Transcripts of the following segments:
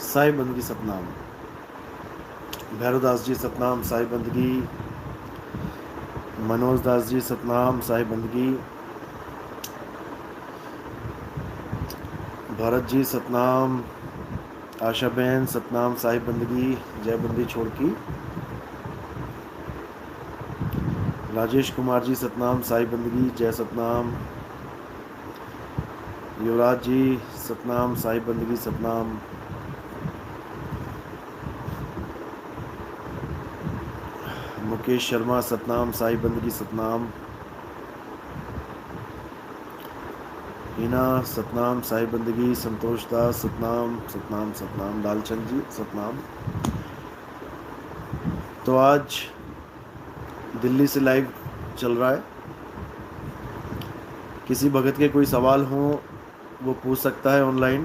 साई बंदगी सतनाम। भैरवदास जी सतनाम साई बंदगी। मनोज दास जी सतनाम साई बंदगी। भरत जी सतनाम। आशा बहन सतनाम साई बंदगी। जय बंदी छोड़ की। राजेश कुमार जी सतनाम साई बंदगी। जय सतनाम। युवराज जी सतनाम साई बंदगी सतनाम। मुकेश शर्मा सतनाम साई बंदगी सतनाम। हिना सतनाम साई बंदगी। संतोष दास सतनाम सतनाम सतनाम। लालचंद जी सतनाम। तो आज दिल्ली से लाइव चल रहा है। किसी भगत के कोई सवाल हो वो पूछ सकता है ऑनलाइन।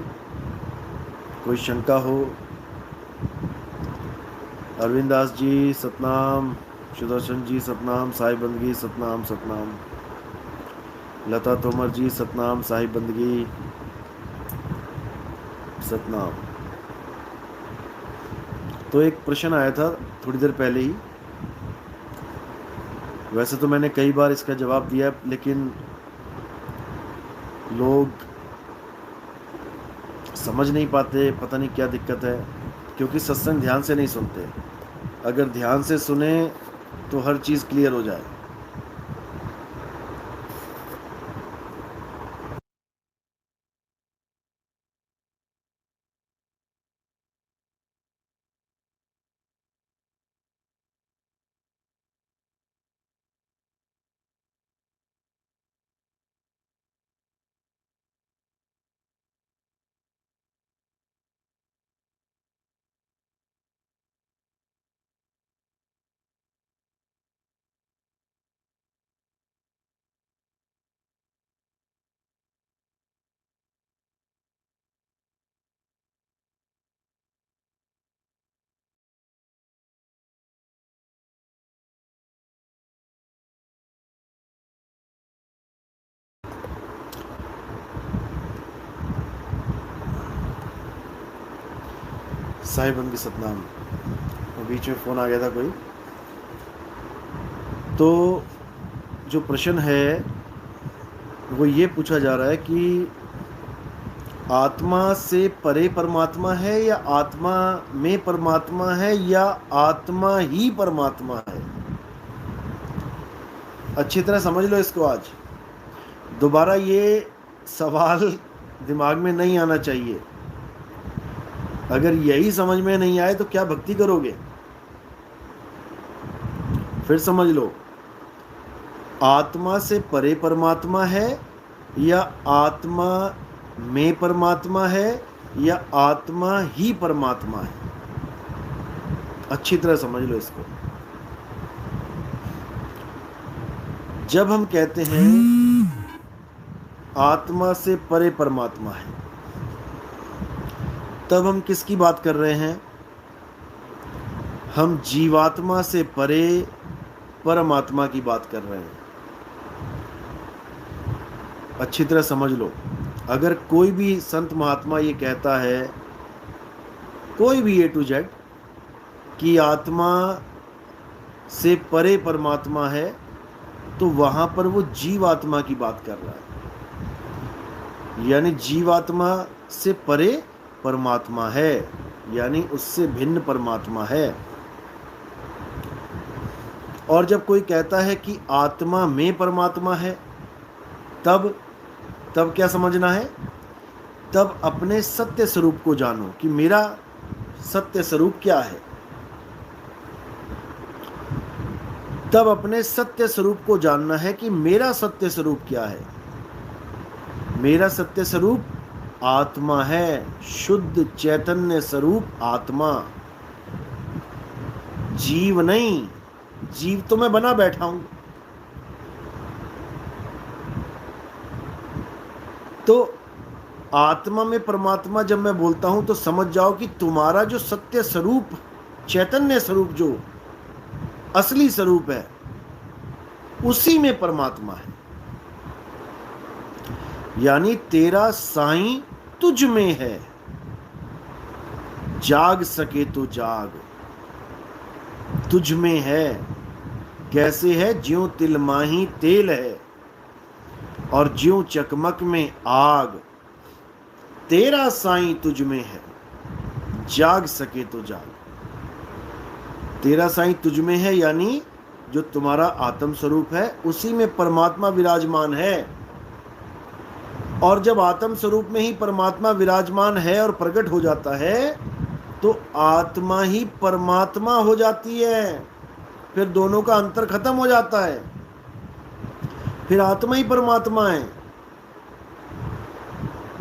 कोई शंका हो। अरविंद दास जी सतनाम। सुदर्शन जी सतनाम साई बंदगी सतनाम सतनाम। लता तोमर जी सतनाम साई बंदगी सतनाम। तो एक प्रश्न आया था थोड़ी देर पहले ही। वैसे तो मैंने कई बार इसका जवाब दिया, लेकिन लोग समझ नहीं पाते, पता नहीं क्या दिक्कत है। क्योंकि सत्संग ध्यान से नहीं सुनते। अगर ध्यान से सुने तो हर चीज़ क्लियर हो जाए। साई बंदगी सतनाम। बीच में फ़ोन आ गया था कोई। तो जो प्रश्न है वो ये पूछा जा रहा है कि आत्मा से परे परमात्मा है या आत्मा में परमात्मा है या आत्मा ही परमात्मा है। अच्छी तरह समझ लो इसको। आज दोबारा ये सवाल दिमाग में नहीं आना चाहिए। अगर यही समझ में नहीं आए तो क्या भक्ति करोगे। फिर समझ लो, आत्मा से परे परमात्मा है या आत्मा में परमात्मा है या आत्मा ही परमात्मा है। अच्छी तरह समझ लो इसको। जब हम कहते हैं आत्मा से परे परमात्मा है, तब हम किसकी बात कर रहे हैं। हम जीवात्मा से परे परमात्मा की बात कर रहे हैं। अच्छी तरह समझ लो। अगर कोई भी संत महात्मा ये कहता है, कोई भी A to Z, कि आत्मा से परे परमात्मा है, तो वहां पर वो जीवात्मा की बात कर रहा है। यानी जीवात्मा से परे परमात्मा है, यानी उससे भिन्न परमात्मा है। और जब कोई कहता है कि आत्मा में परमात्मा है, तब क्या समझना है। तब अपने सत्य स्वरूप को जानो कि मेरा सत्य स्वरूप क्या है। तब अपने सत्य स्वरूप को जानना है कि मेरा सत्य स्वरूप क्या है। मेरा सत्य स्वरूप आत्मा है, शुद्ध चैतन्य स्वरूप आत्मा, जीव नहीं। जीव तो मैं बना बैठा हूं। तो आत्मा में परमात्मा जब मैं बोलता हूं तो समझ जाओ कि तुम्हारा जो सत्य स्वरूप, चैतन्य स्वरूप, जो असली स्वरूप है, उसी में परमात्मा है। यानी तेरा साईं तुझ में है। जाग सके तो जाग, तुझ में है कैसे है ज्यों तिलमाही तेल है, और ज्यों चकमक में आग, तेरा साईं तुझ में है जाग सके तो जाग। तेरा साईं तुझ में है यानी जो तुम्हारा आत्म स्वरूप है उसी में परमात्मा विराजमान है। और जब आत्म स्वरूप में ही परमात्मा विराजमान है और प्रकट हो जाता है तो आत्मा ही परमात्मा हो जाती है। फिर दोनों का अंतर खत्म हो जाता है, फिर आत्मा ही परमात्मा है।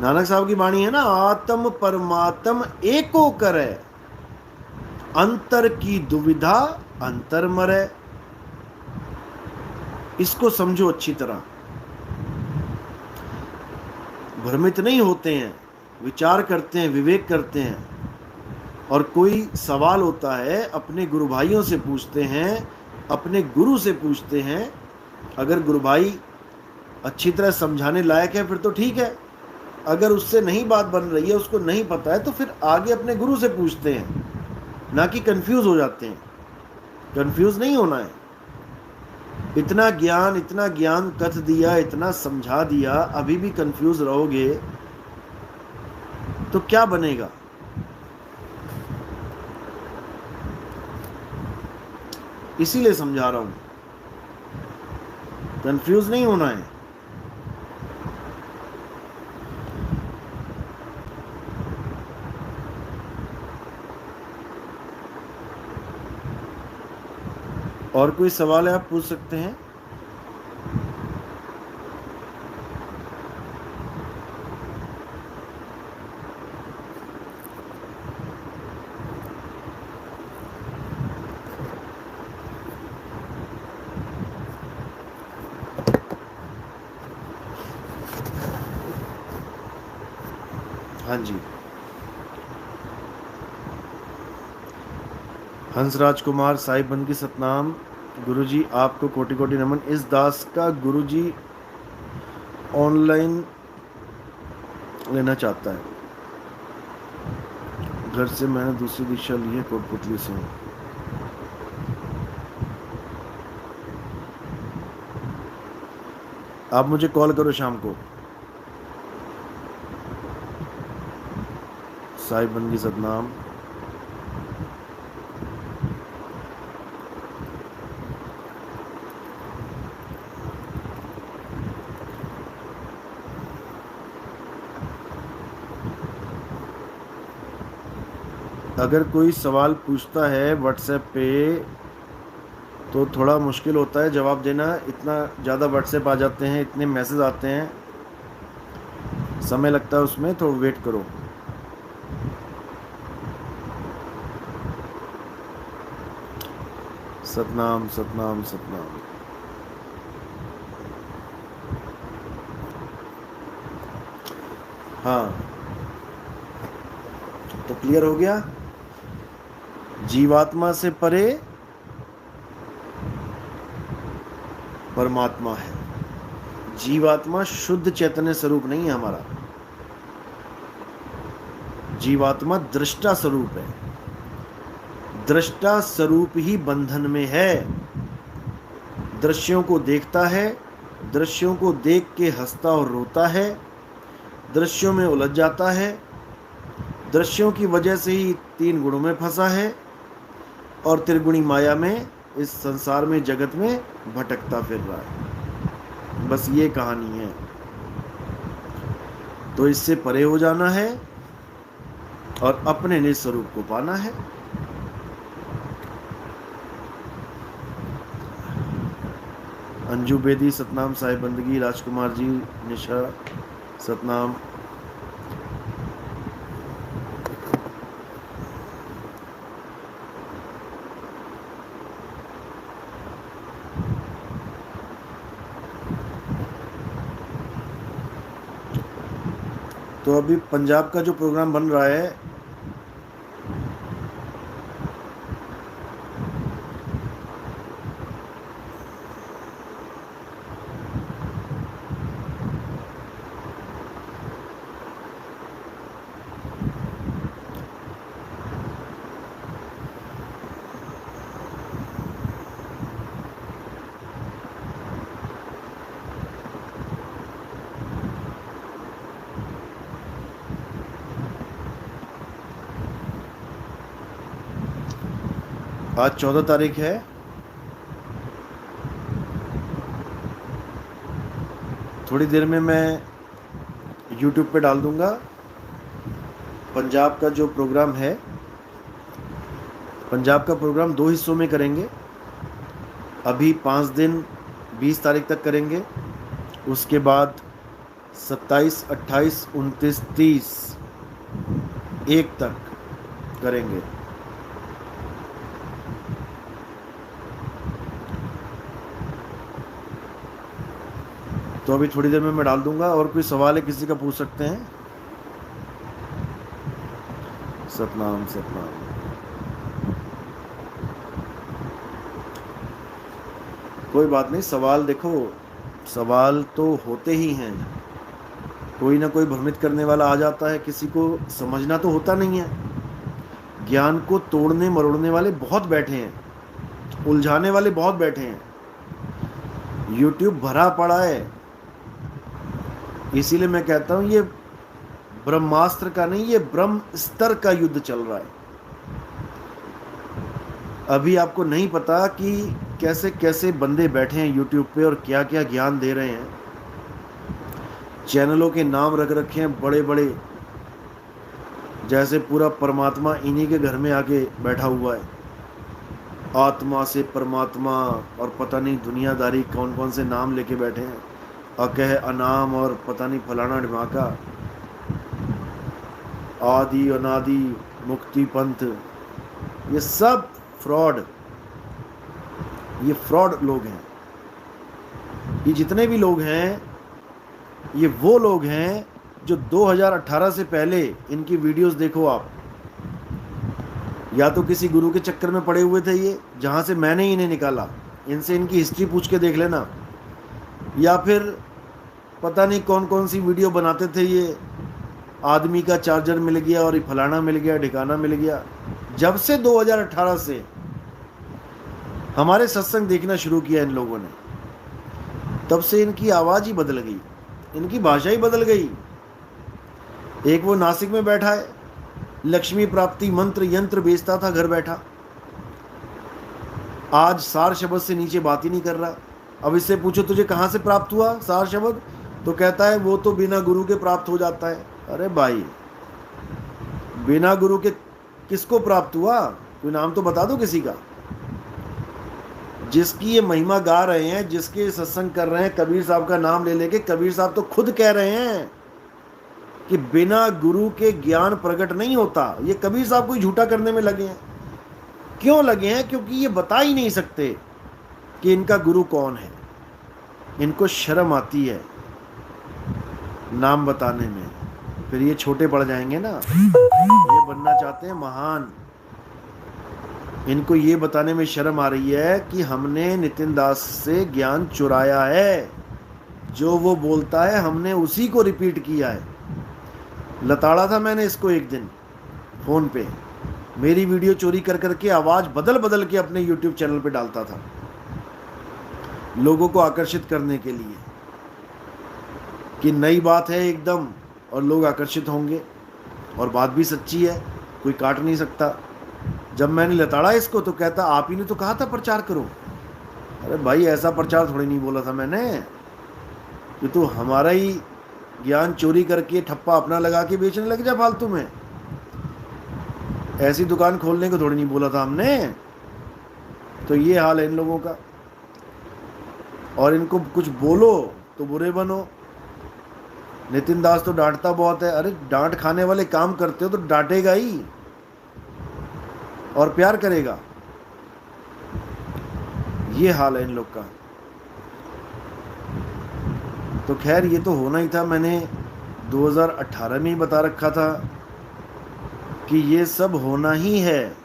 नानक साहब की वाणी है ना, आत्म परमात्म एको करे, अंतर की दुविधा अंतर मरे। इसको समझो अच्छी तरह, भ्रमित नहीं होते हैं, विचार करते हैं, विवेक करते हैं। और कोई सवाल होता है अपने गुरु भाइयों से पूछते हैं, अपने गुरु से पूछते हैं। अगर गुरु भाई अच्छी तरह समझाने लायक है फिर तो ठीक है, अगर उससे नहीं बात बन रही है, उसको नहीं पता है, तो फिर आगे अपने गुरु से पूछते हैं, ना कि कंफ्यूज हो जाते हैं। कंफ्यूज नहीं होना है। इतना ज्ञान कथ दिया, इतना समझा दिया, अभी भी कंफ्यूज रहोगे तो क्या बनेगा। इसीलिए समझा रहा हूं, कंफ्यूज नहीं होना है। और कोई सवाल है आप पूछ सकते हैं। हाँ जी, हंसराज कुमार, साहिब बंद की सतनाम। गुरुजी आपको कोटि कोटि नमन। इस दास का गुरुजी ऑनलाइन लेना चाहता है। घर से मैंने दूसरी दीक्षा ली है, कोटपुतली से हूँ। आप मुझे कॉल करो शाम को। साहिब बंद की सतनाम। अगर कोई सवाल पूछता है व्हाट्सएप पे तो थोड़ा मुश्किल होता है जवाब देना। इतना ज़्यादा व्हाट्सएप आ जाते हैं, इतने मैसेज आते हैं, समय लगता है उसमें, तो वेट करो। सतनाम सतनाम सतनाम। हाँ, तो क्लियर हो गया। जीवात्मा से परे परमात्मा है। जीवात्मा शुद्ध चैतन्य स्वरूप नहीं है हमारा। जीवात्मा दृष्टा स्वरूप है। दृष्टा स्वरूप ही बंधन में है। दृश्यों को देखता है, दृश्यों को देख के हंसता और रोता है, दृश्यों में उलझ जाता है, दृश्यों की वजह से ही तीन गुणों में फंसा है और त्रिगुणी माया में, इस संसार में, जगत में भटकता फिर रहा है। बस ये कहानी है। तो इससे परे हो जाना है और अपने निज स्वरूप को पाना है। अंजू बेदी सतनाम। साहिब बंदगी। राजकुमार जी, निशा सतनाम। तो अभी पंजाब का जो प्रोग्राम बन रहा है, आज 14 तारीख है। थोड़ी देर में मैं YouTube पे डाल दूंगा पंजाब का जो प्रोग्राम है। पंजाब का प्रोग्राम 2 हिस्सों में करेंगे। अभी 5 दिन 20 तारीख तक करेंगे, उसके बाद 27, 28, 29, 30 1 तक करेंगे। तो अभी थोड़ी देर में मैं डाल दूंगा। और कोई सवाल है किसी का पूछ सकते हैं। सतनाम सतनाम। कोई बात नहीं, सवाल देखो, सवाल तो होते ही हैं। कोई ना कोई भ्रमित करने वाला आ जाता है, किसी को समझना तो होता नहीं है। ज्ञान को तोड़ने मरोड़ने वाले बहुत बैठे हैं, उलझाने वाले बहुत बैठे हैं। YouTube भरा पड़ा है। इसीलिए मैं कहता हूं ये ब्रह्मास्त्र का नहीं, ये ब्रह्म स्तर का युद्ध चल रहा है। अभी आपको नहीं पता कि कैसे कैसे बंदे बैठे हैं YouTube पे और क्या क्या ज्ञान दे रहे हैं। चैनलों के नाम रख रखे हैं बड़े बड़े, जैसे पूरा परमात्मा इन्हीं के घर में आके बैठा हुआ है। आत्मा से परमात्मा और पता नहीं दुनियादारी कौन कौन से नाम लेके बैठे हैं। अकह अनाम और पता नहीं फलाना ढिमाका, आदि अनादि मुक्ति पंथ, ये सब फ्रॉड, ये फ्रॉड लोग हैं। ये जितने भी लोग हैं ये वो लोग हैं जो 2018 से पहले इनकी वीडियोस देखो आप। या तो किसी गुरु के चक्कर में पड़े हुए थे ये, जहाँ से मैंने इन्हें निकाला, इनसे इनकी हिस्ट्री पूछ के देख लेना। या फिर पता नहीं कौन कौन सी वीडियो बनाते थे ये, आदमी का चार्जर मिल गया और ये फलाना मिल गया ठिकाना मिल गया। जब से 2018 से हमारे सत्संग देखना शुरू किया इन लोगों ने, तब से इनकी आवाज़ ही बदल गई, इनकी भाषा ही बदल गई। एक वो नासिक में बैठा है, लक्ष्मी प्राप्ति मंत्र यंत्र बेचता था घर बैठा, आज सार शब्द से नीचे बात ही नहीं कर रहा। अब इससे पूछो तुझे कहाँ से प्राप्त हुआ सार शब्द, तो कहता है वो तो बिना गुरु के प्राप्त हो जाता है। अरे भाई, बिना गुरु के किसको प्राप्त हुआ? कोई नाम तो बता दो किसी का। जिसकी ये महिमा गा रहे हैं, जिसके सत्संग कर रहे हैं, कबीर साहब का नाम ले लेके, कबीर साहब तो खुद कह रहे हैं कि बिना गुरु के ज्ञान प्रकट नहीं होता। ये कबीर साहब को झूठा करने में लगे हैं। क्यों लगे हैं? क्योंकि ये बता ही नहीं सकते कि इनका गुरु कौन है। इनको शर्म आती है नाम बताने में, फिर ये छोटे पड़ जाएंगे ना। ये बनना चाहते हैं महान, इनको ये बताने में शर्म आ रही है कि हमने नितिन दास से ज्ञान चुराया है। जो वो बोलता है हमने उसी को रिपीट किया है। लताड़ा था मैंने इसको एक दिन फ़ोन पे, मेरी वीडियो चोरी कर करके आवाज़ बदल बदल के अपने YouTube चैनल पे डालता था, लोगों को आकर्षित करने के लिए कि नई बात है एकदम और लोग आकर्षित होंगे। और बात भी सच्ची है, कोई काट नहीं सकता। जब मैंने लताड़ा इसको तो कहता आप ही ने तो कहा था प्रचार करो। अरे भाई, ऐसा प्रचार थोड़ी नहीं बोला था मैंने कि तू हमारा ही ज्ञान चोरी करके ठप्पा अपना लगा के बेचने लग जा फालतू में। ऐसी दुकान खोलने को थोड़ी नहीं बोला था हमने। तो ये हाल है इन लोगों का। और इनको कुछ बोलो तो बुरे बनो। नितिन दास तो डांटता बहुत है। अरे डांट खाने वाले काम करते हो तो डांटेगा ही और प्यार करेगा। ये हाल है इन लोग का। तो खैर, ये तो होना ही था। मैंने 2018 में ही बता रखा था कि ये सब होना ही है,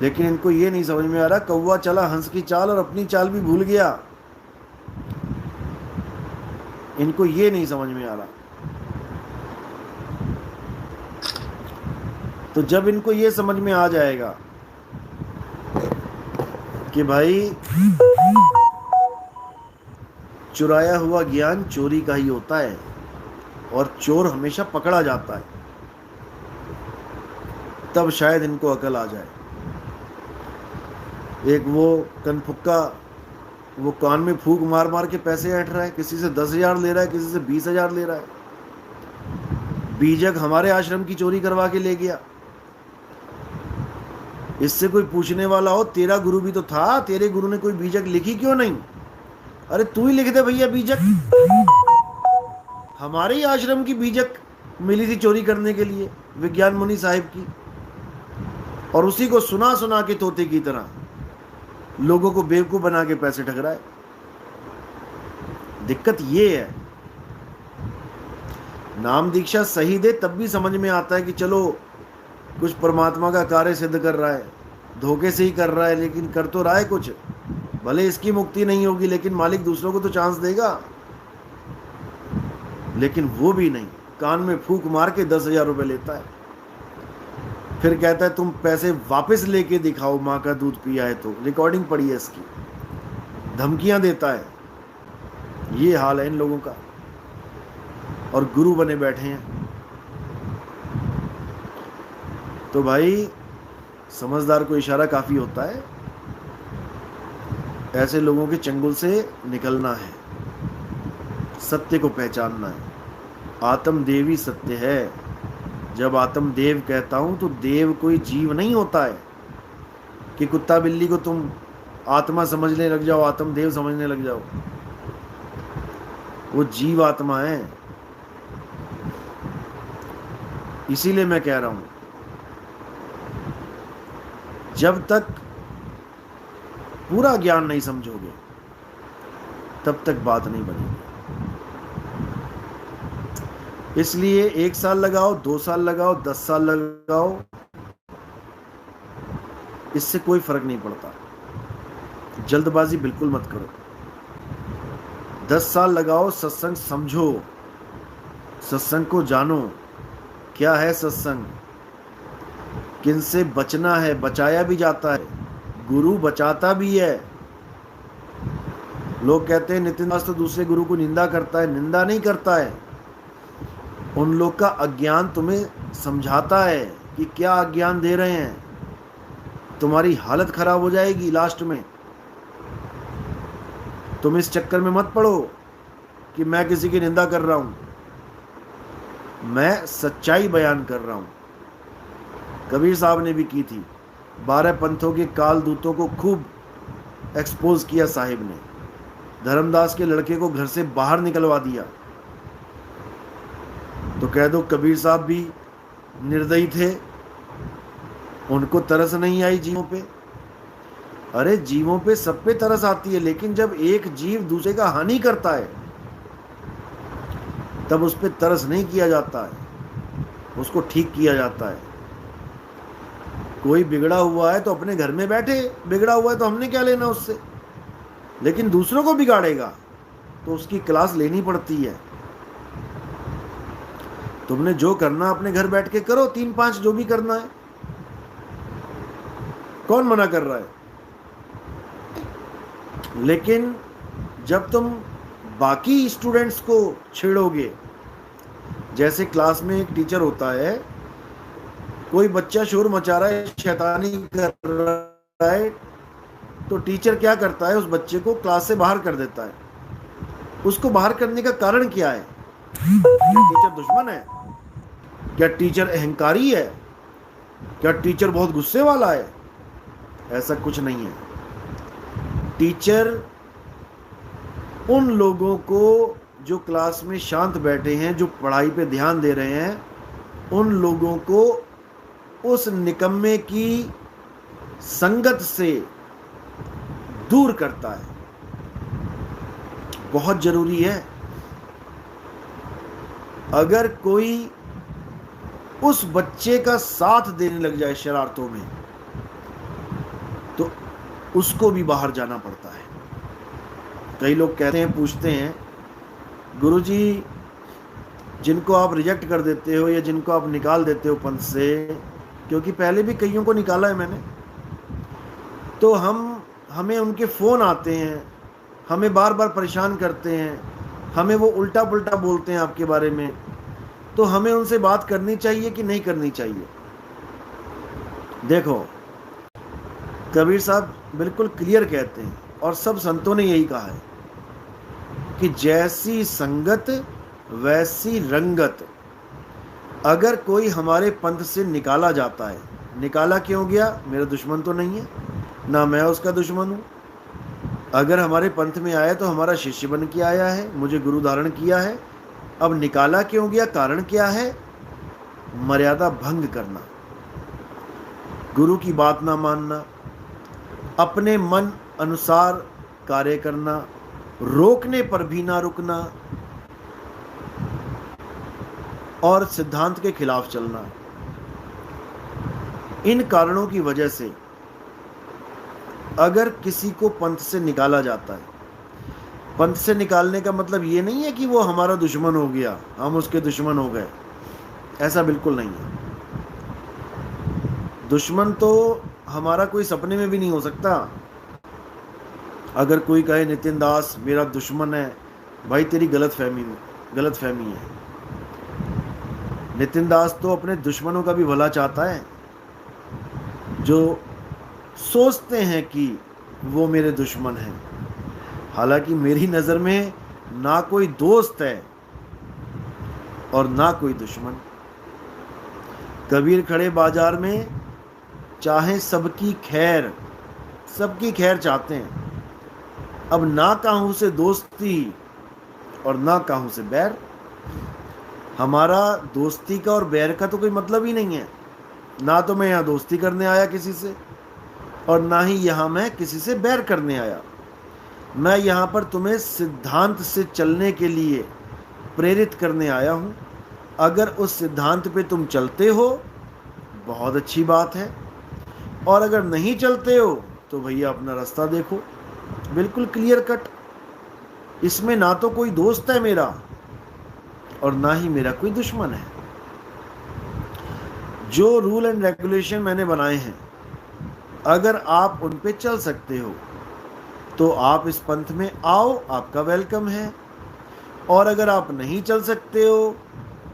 लेकिन इनको ये नहीं समझ में आ रहा। कौवा चला हंस की चाल और अपनी चाल भी भूल गया। इनको ये नहीं समझ में आ रहा। तो जब इनको ये समझ में आ जाएगा कि भाई चुराया हुआ ज्ञान चोरी का ही होता है और चोर हमेशा पकड़ा जाता है, तब शायद इनको अकल आ जाए। एक वो कनफुक्का, वो कान में फूंक मार मार के पैसे ऐंठ रहा है, किसी से 10,000 ले रहा है, किसी से 20,000 ले रहा है। बीजक हमारे आश्रम की चोरी करवा के ले गया। इससे कोई पूछने वाला हो, तेरा गुरु भी तो था, तेरे गुरु ने कोई बीजक लिखी क्यों नहीं? अरे तू ही लिख दे भैया बीजक। हमारे ही आश्रम की बीजक मिली थी चोरी करने के लिए, विज्ञान मुनि साहिब की, और उसी को सुना सुना के तोते की तरह लोगों को बेवकूफ बना के पैसे ठगराए। दिक्कत ये है, नाम दीक्षा सही दे तब भी समझ में आता है कि चलो कुछ परमात्मा का कार्य सिद्ध कर रहा है, धोखे से ही कर रहा है, लेकिन कर तो रहा है कुछ। भले इसकी मुक्ति नहीं होगी, लेकिन मालिक दूसरों को तो चांस देगा। लेकिन वो भी नहीं, कान में फूंक मार के 10,000 रुपए लेता है, फिर कहता है तुम पैसे वापस लेके दिखाओ, माँ का दूध पिया है तो। रिकॉर्डिंग पड़ी है इसकी, धमकियां देता है। ये हाल है इन लोगों का, और गुरु बने बैठे हैं। तो भाई समझदार को इशारा काफी होता है, ऐसे लोगों के चंगुल से निकलना है, सत्य को पहचानना है। आत्मदेव ही सत्य है। जब आत्मदेव कहता हूं तो देव कोई जीव नहीं होता है कि कुत्ता बिल्ली को तुम आत्मा समझने लग जाओ, आत्मदेव समझने लग जाओ। वो जीव आत्मा है। इसीलिए मैं कह रहा हूं, जब तक पूरा ज्ञान नहीं समझोगे तब तक बात नहीं बनेगी। इसलिए 1 साल लगाओ, 2 साल लगाओ, 10 साल लगाओ, इससे कोई फर्क नहीं पड़ता। जल्दबाजी बिल्कुल मत करो। 10 साल लगाओ, सत्संग समझो, सत्संग को जानो, क्या है सत्संग, किनसे बचना है, बचाया भी जाता है, गुरु बचाता भी है। लोग कहते हैं नितिन दास तो दूसरे गुरु को निंदा करता है। निंदा नहीं करता है, उन लोग का अज्ञान तुम्हें समझाता है कि क्या अज्ञान दे रहे हैं। तुम्हारी हालत खराब हो जाएगी लास्ट में। तुम इस चक्कर में मत पड़ो कि मैं किसी की निंदा कर रहा हूं, मैं सच्चाई बयान कर रहा हूं। कबीर साहब ने भी की थी, 12 पंथों के काल दूतों को खूब एक्सपोज किया साहिब ने। धर्मदास के लड़के को घर से बाहर निकलवा दिया। तो कह दो कबीर साहब भी निर्दयी थे, उनको तरस नहीं आई जीवों पे। अरे जीवों पे सब पे तरस आती है, लेकिन जब एक जीव दूसरे का हानि करता है तब उस पे तरस नहीं किया जाता है, उसको ठीक किया जाता है। कोई बिगड़ा हुआ है तो अपने घर में बैठे, बिगड़ा हुआ है तो हमने क्या लेना उससे, लेकिन दूसरों को बिगाड़ेगा तो उसकी क्लास लेनी पड़ती है। तुमने जो करना अपने घर बैठ के करो, 3-5 जो भी करना है, कौन मना कर रहा है। लेकिन जब तुम बाकी स्टूडेंट्स को छेड़ोगे, जैसे क्लास में एक टीचर होता है, कोई बच्चा शोर मचा रहा है, शैतानी कर रहा है, तो टीचर क्या करता है, उस बच्चे को क्लास से बाहर कर देता है। उसको बाहर करने का कारण क्या है? क्या टीचर दुश्मन है? क्या टीचर अहंकारी है? क्या टीचर बहुत गुस्से वाला है? ऐसा कुछ नहीं है। टीचर उन लोगों को जो क्लास में शांत बैठे हैं, जो पढ़ाई पे ध्यान दे रहे हैं, उन लोगों को उस निकम्मे की संगत से दूर करता है। बहुत जरूरी है। अगर कोई उस बच्चे का साथ देने लग जाए शरारतों में, तो उसको भी बाहर जाना पड़ता है। कई लोग कहते हैं, पूछते हैं, गुरुजी जिनको आप रिजेक्ट कर देते हो या जिनको आप निकाल देते हो पंथ से, क्योंकि पहले भी कईयों को निकाला है मैंने, तो हमें उनके फ़ोन आते हैं, हमें बार बार परेशान करते हैं, हमें वो उल्टा पुल्टा बोलते हैं आपके बारे में, तो हमें उनसे बात करनी चाहिए कि नहीं करनी चाहिए? देखो, कबीर साहब बिल्कुल क्लियर कहते हैं, और सब संतों ने यही कहा है कि जैसी संगत वैसी रंगत। अगर कोई हमारे पंथ से निकाला जाता है, निकाला क्यों गया? मेरा दुश्मन तो नहीं है, ना मैं उसका दुश्मन हूँ। अगर हमारे पंथ में आया तो हमारा शिष्य बन के आया है, मुझे गुरु धारण किया है। अब निकाला क्यों गया? कारण क्या है? मर्यादा भंग करना, गुरु की बात ना मानना, अपने मन अनुसार कार्य करना, रोकने पर भी ना रुकना, और सिद्धांत के खिलाफ चलना। इन कारणों की वजह से अगर किसी को पंथ से निकाला जाता है, पंथ से निकालने का मतलब ये नहीं है कि वो हमारा दुश्मन हो गया, हम उसके दुश्मन हो गए, ऐसा बिल्कुल नहीं है। दुश्मन तो हमारा कोई सपने में भी नहीं हो सकता। अगर कोई कहे नितिन दास मेरा दुश्मन है, भाई तेरी गलत फहमी है। नितिन दास तो अपने दुश्मनों का भी भला चाहता है, जो सोचते हैं कि वो मेरे दुश्मन हैं। हालांकि मेरी नज़र में ना कोई दोस्त है और ना कोई दुश्मन। कबीर खड़े बाजार में चाहे सबकी खैर चाहते हैं। अब ना काहू से दोस्ती और ना काहू से बैर। हमारा दोस्ती का और बैर का तो कोई मतलब ही नहीं है। ना तो मैं यहाँ दोस्ती करने आया किसी से, और ना ही यहाँ मैं किसी से बैर करने आया। मैं यहाँ पर तुम्हें सिद्धांत से चलने के लिए प्रेरित करने आया हूँ। अगर उस सिद्धांत पे तुम चलते हो बहुत अच्छी बात है, और अगर नहीं चलते हो तो भैया अपना रास्ता देखो। बिल्कुल क्लियर कट। इसमें ना तो कोई दोस्त है मेरा और ना ही मेरा कोई दुश्मन है। जो रूल एंड रेगुलेशन मैंने बनाए हैं, अगर आप उन पे चल सकते हो तो आप इस पंथ में आओ, आपका वेलकम है। और अगर आप नहीं चल सकते हो,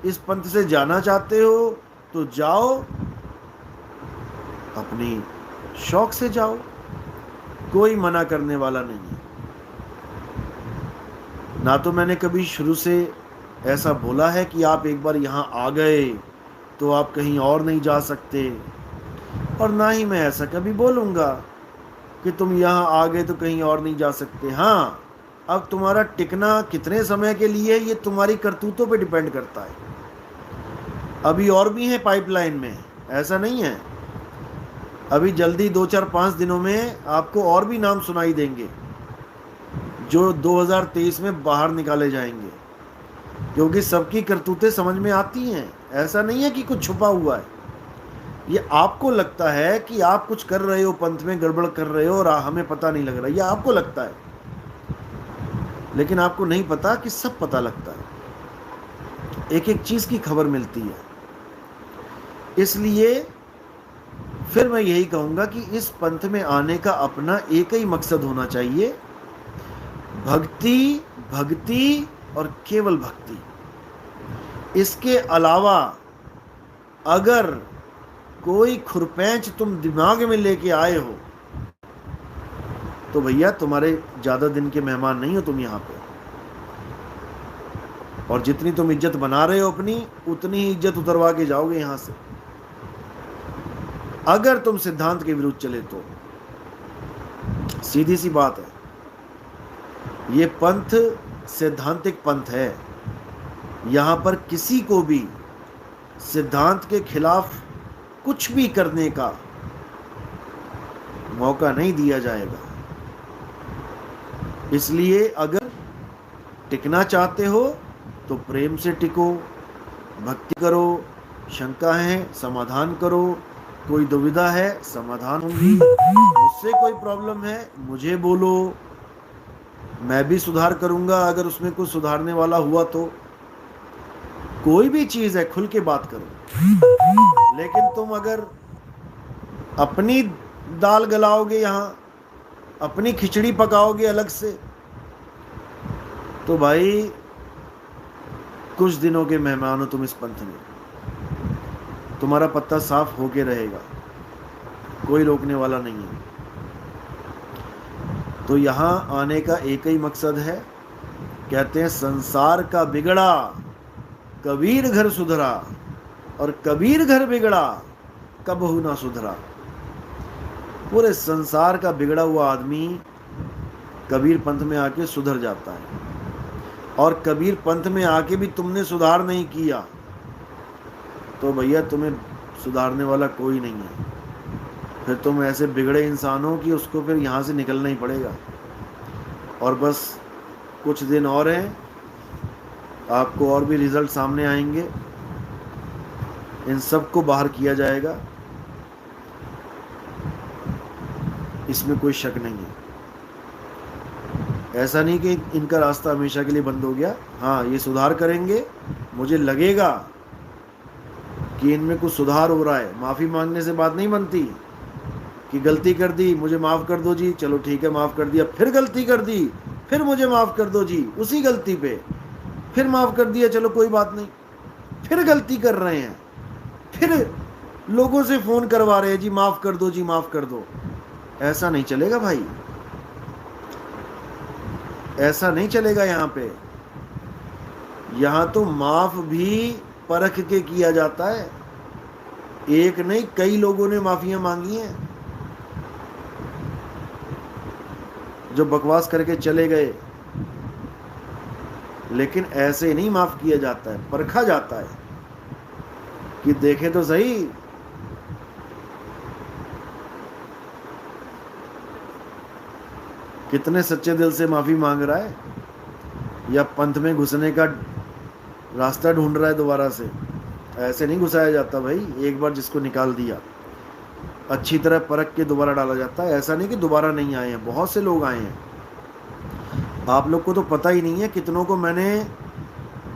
इस पंथ से जाना चाहते हो, तो जाओ, अपनी शौक से जाओ, कोई मना करने वाला नहीं है। ना तो मैंने कभी शुरू से ऐसा बोला है कि आप एक बार यहाँ आ गए तो आप कहीं और नहीं जा सकते, और ना ही मैं ऐसा कभी बोलूँगा कि तुम यहाँ आ गए तो कहीं और नहीं जा सकते। हाँ, अब तुम्हारा टिकना कितने समय के लिए ये तुम्हारी करतूतों पे डिपेंड करता है। अभी और भी है पाइपलाइन में, ऐसा नहीं है। अभी जल्दी 2-4-5 दिनों में आपको और भी नाम सुनाई देंगे जो 2023 में बाहर निकाले जाएंगे, क्योंकि सबकी करतूतें समझ में आती हैं। ऐसा नहीं है कि कुछ छुपा हुआ है। ये आपको लगता है कि आप कुछ कर रहे हो, पंथ में गड़बड़ कर रहे हो और हमें पता नहीं लग रहा, ये आपको लगता है, लेकिन आपको नहीं पता कि सब पता लगता है। एक एक चीज़ की खबर मिलती है। इसलिए फिर मैं यही कहूँगा कि इस पंथ में आने का अपना एक ही मकसद होना चाहिए, भक्ति, भक्ति और केवल भक्ति। इसके अलावा अगर कोई खुरपैंच तुम दिमाग में लेके आए हो तो भैया तुम्हारे ज़्यादा दिन के मेहमान नहीं हो तुम यहाँ पे। और जितनी तुम इज्जत बना रहे हो अपनी, उतनी ही इज्जत उतरवा के जाओगे यहाँ से, अगर तुम सिद्धांत के विरुद्ध चले तो। सीधी सी बात है। ये पंथ सैद्धांतिक पंथ है। यहाँ पर किसी को भी सिद्धांत के खिलाफ कुछ भी करने का मौका नहीं दिया जाएगा। इसलिए अगर टिकना चाहते हो तो प्रेम से टिको, भक्ति करो, शंका है समाधान करो, कोई दुविधा है समाधान होंगी, मुझसे कोई प्रॉब्लम है मुझे बोलो, मैं भी सुधार करूंगा अगर उसमें कुछ सुधारने वाला हुआ तो। कोई भी चीज़ है खुल के बात करो। लेकिन तुम अगर अपनी दाल गलाओगे, यहाँ अपनी खिचड़ी पकाओगे अलग से, तो भाई कुछ दिनों के मेहमान हो तुम इस पंथ में। तुम्हारा पत्ता साफ होके रहेगा, कोई रोकने वाला नहीं है। तो यहाँ आने का एक ही मकसद है, कहते हैं संसार का बिगड़ा कबीर घर सुधरा, और कबीर घर बिगड़ा कबहू ना सुधरा। पूरे संसार का बिगड़ा हुआ आदमी कबीर पंथ में आके सुधर जाता है, और कबीर पंथ में आके भी तुमने सुधार नहीं किया तो भैया तुम्हें सुधारने वाला कोई नहीं है। फिर तुम ऐसे बिगड़े इंसान हो कि उसको फिर यहाँ से निकलना ही पड़ेगा। और बस कुछ दिन और हैं, आपको और भी रिजल्ट सामने आएंगे, इन सब को बाहर किया जाएगा, इसमें कोई शक नहीं है। ऐसा नहीं कि इनका रास्ता हमेशा के लिए बंद हो गया। हाँ, ये सुधार करेंगे, मुझे लगेगा कि इनमें कुछ सुधार हो रहा है। माफ़ी मांगने से बात नहीं बनती कि गलती कर दी मुझे माफ़ कर दो जी, चलो ठीक है माफ़ कर दिया, फिर गलती कर दी फिर मुझे माफ़ कर दो जी, उसी गलती पे फिर माफ़ कर दिया, चलो कोई बात नहीं, फिर गलती कर रहे हैं, फिर लोगों से फ़ोन करवा रहे हैं जी माफ़ कर दो जी माफ़ कर दो। ऐसा नहीं चलेगा भाई, ऐसा नहीं चलेगा। यहाँ तो माफ़ भी परख के किया जाता है। एक नहीं, कई लोगों ने माफियां मांगी हैं जो बकवास करके चले गए, लेकिन ऐसे नहीं माफ किया जाता है, परखा जाता है कि देखे तो सही कितने सच्चे दिल से माफी मांग रहा है, या पंथ में घुसने का रास्ता ढूंढ रहा है दोबारा से। ऐसे नहीं घुसाया जाता भाई, एक बार जिसको निकाल दिया अच्छी तरह परख के दोबारा डाला जाता है। ऐसा नहीं कि दोबारा नहीं आए हैं, बहुत से लोग आए हैं। आप लोग को तो पता ही नहीं है कितनों को मैंने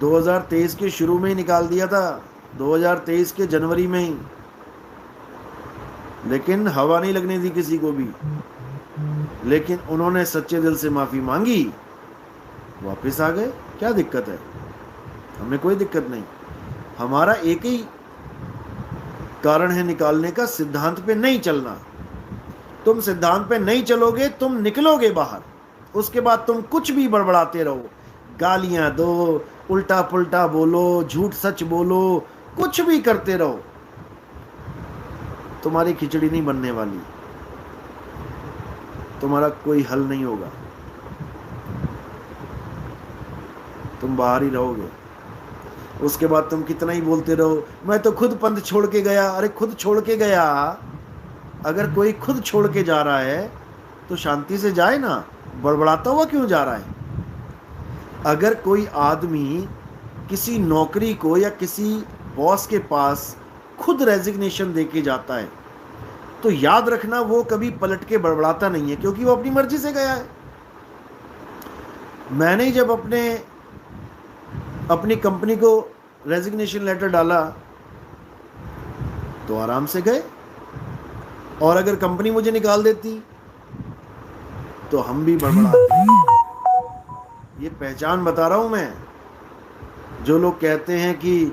2023 के शुरू में ही निकाल दिया था, 2023 के जनवरी में ही, लेकिन हवा नहीं लगने दी किसी को भी। लेकिन उन्होंने सच्चे दिल से माफ़ी मांगी, वापस आ गए। क्या दिक्कत है? हमें कोई दिक्कत नहीं। हमारा एक ही कारण है निकालने का, सिद्धांत पे नहीं चलना। तुम सिद्धांत पे नहीं चलोगे, तुम निकलोगे बाहर, उसके बाद तुम कुछ भी बड़बड़ाते रहो, गालियां दो, उल्टा पुल्टा बोलो, झूठ सच बोलो, कुछ भी करते रहो, तुम्हारी खिचड़ी नहीं बनने वाली, तुम्हारा कोई हल नहीं होगा, तुम बाहर ही रहोगे। उसके बाद तुम कितना ही बोलते रहो मैं तो खुद पंथ छोड़ के गया। अरे खुद छोड़ के गया, अगर कोई खुद छोड़ के जा रहा है तो शांति से जाए ना, बड़बड़ाता हुआ क्यों जा रहा है? अगर कोई आदमी किसी नौकरी को या किसी बॉस के पास खुद रेजिग्नेशन देके जाता है तो याद रखना वो कभी पलट के बड़बड़ाता नहीं है, क्योंकि वो अपनी मर्जी से गया है। मैंने जब अपनी कंपनी को रेजिग्नेशन लेटर डाला तो आराम से गए, और अगर कंपनी मुझे निकाल देती तो हम भी बड़बड़ाते। ये पहचान बता रहा हूं मैं। जो लोग कहते हैं कि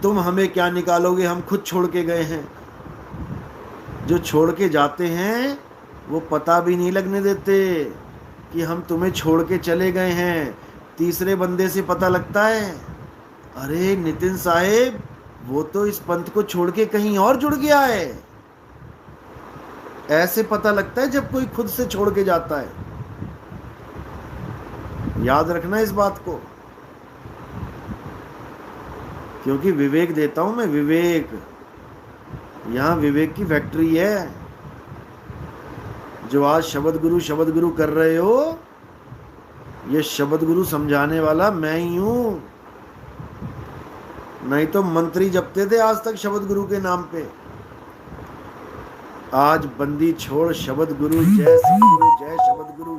तुम हमें क्या निकालोगे, हम खुद छोड़ के गए हैं, जो छोड़ के जाते हैं वो पता भी नहीं लगने देते कि हम तुम्हें छोड़ के चले गए हैं। तीसरे बंदे से पता लगता है, अरे नितिन साहेब वो तो इस पंथ को छोड़ के कहीं और जुड़ गया है। ऐसे पता लगता है जब कोई खुद से छोड़ के जाता है। याद रखना इस बात को, क्योंकि विवेक देता हूं मैं, विवेक। यहां विवेक की फैक्ट्री है। जो आज शब्द गुरु कर रहे हो, ये शब्द गुरु समझाने वाला मैं ही हूं। नहीं तो मंत्री जपते थे आज तक शब्द गुरु के नाम पे। आज बंदी छोड़ शब्द गुरु, जय सतगुरु, जय शब्द गुरु,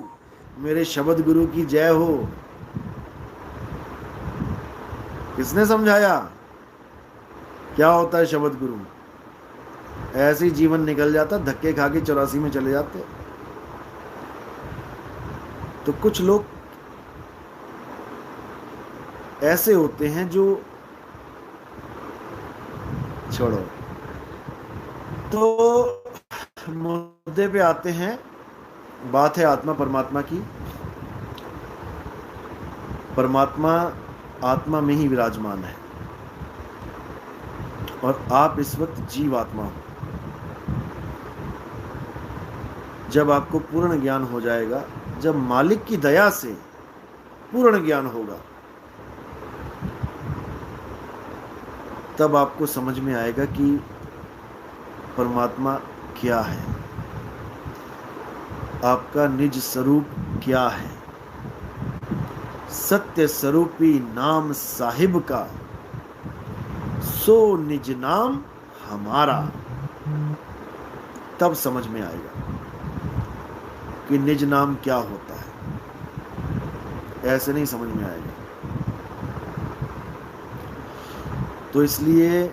मेरे शब्द गुरु की जय हो। किसने समझाया क्या होता है शब्द गुरु? ऐसे ही जीवन निकल जाता, धक्के खा के 84 में चले जाते। तो कुछ लोग ऐसे होते हैं जो, छोड़ो। तो मुद्दे पे आते हैं बात है आत्मा परमात्मा की। परमात्मा आत्मा में ही विराजमान है और आप इस वक्त जीव आत्मा हो। जब आपको पूर्ण ज्ञान हो जाएगा, जब मालिक की दया से पूर्ण ज्ञान होगा, तब आपको समझ में आएगा कि परमात्मा क्या है, आपका निज स्वरूप क्या है। सत्य स्वरूपी नाम साहिब का, सो निज नाम हमारा। तब समझ में आएगा कि निज नाम क्या होता है। ऐसे नहीं समझ में आएगा। तो इसलिए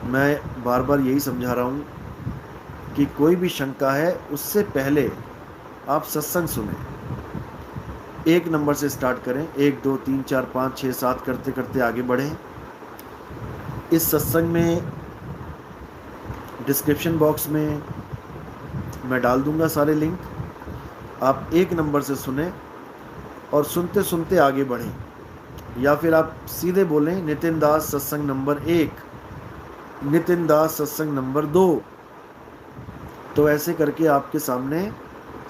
मैं बार बार यही समझा रहा हूं कि कोई भी शंका है, उससे पहले आप सत्संग सुने। 1 नंबर से स्टार्ट करें, 1 2 3 4 5 6 7 करते करते आगे बढ़ें। इस सत्संग में डिस्क्रिप्शन बॉक्स में मैं डाल दूंगा सारे लिंक। आप 1 नंबर से सुने और सुनते सुनते आगे बढ़ें, या फिर आप सीधे बोलें नितिन दास सत्संग नंबर 1, नितिन दास सत्संग नंबर 2। तो ऐसे करके आपके सामने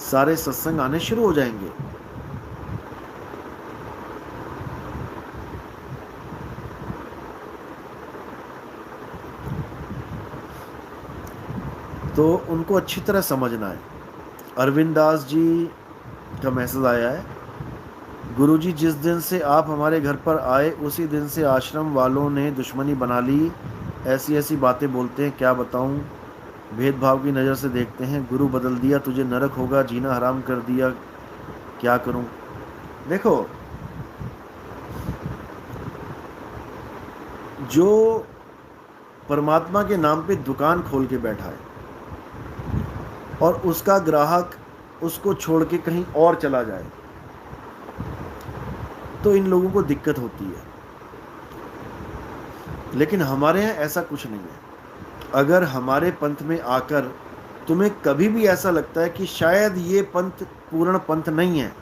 सारे सत्संग आने शुरू हो जाएंगे। तो उनको अच्छी तरह समझना है। अरविंद दास जी का मैसेज आया है, गुरुजी जिस दिन से आप हमारे घर पर आए उसी दिन से आश्रम वालों ने दुश्मनी बना ली। ऐसी ऐसी बातें बोलते हैं, क्या बताऊं, भेदभाव की नज़र से देखते हैं। गुरु बदल दिया, तुझे नरक होगा, जीना हराम कर दिया, क्या करूं। देखो, जो परमात्मा के नाम पे दुकान खोल के बैठा है और उसका ग्राहक उसको छोड़ के कहीं और चला जाए, तो इन लोगों को दिक्कत होती है। लेकिन हमारे यहाँ ऐसा कुछ नहीं है। अगर हमारे पंथ में आकर तुम्हें कभी भी ऐसा लगता है कि शायद ये पंथ पूर्ण पंथ नहीं है,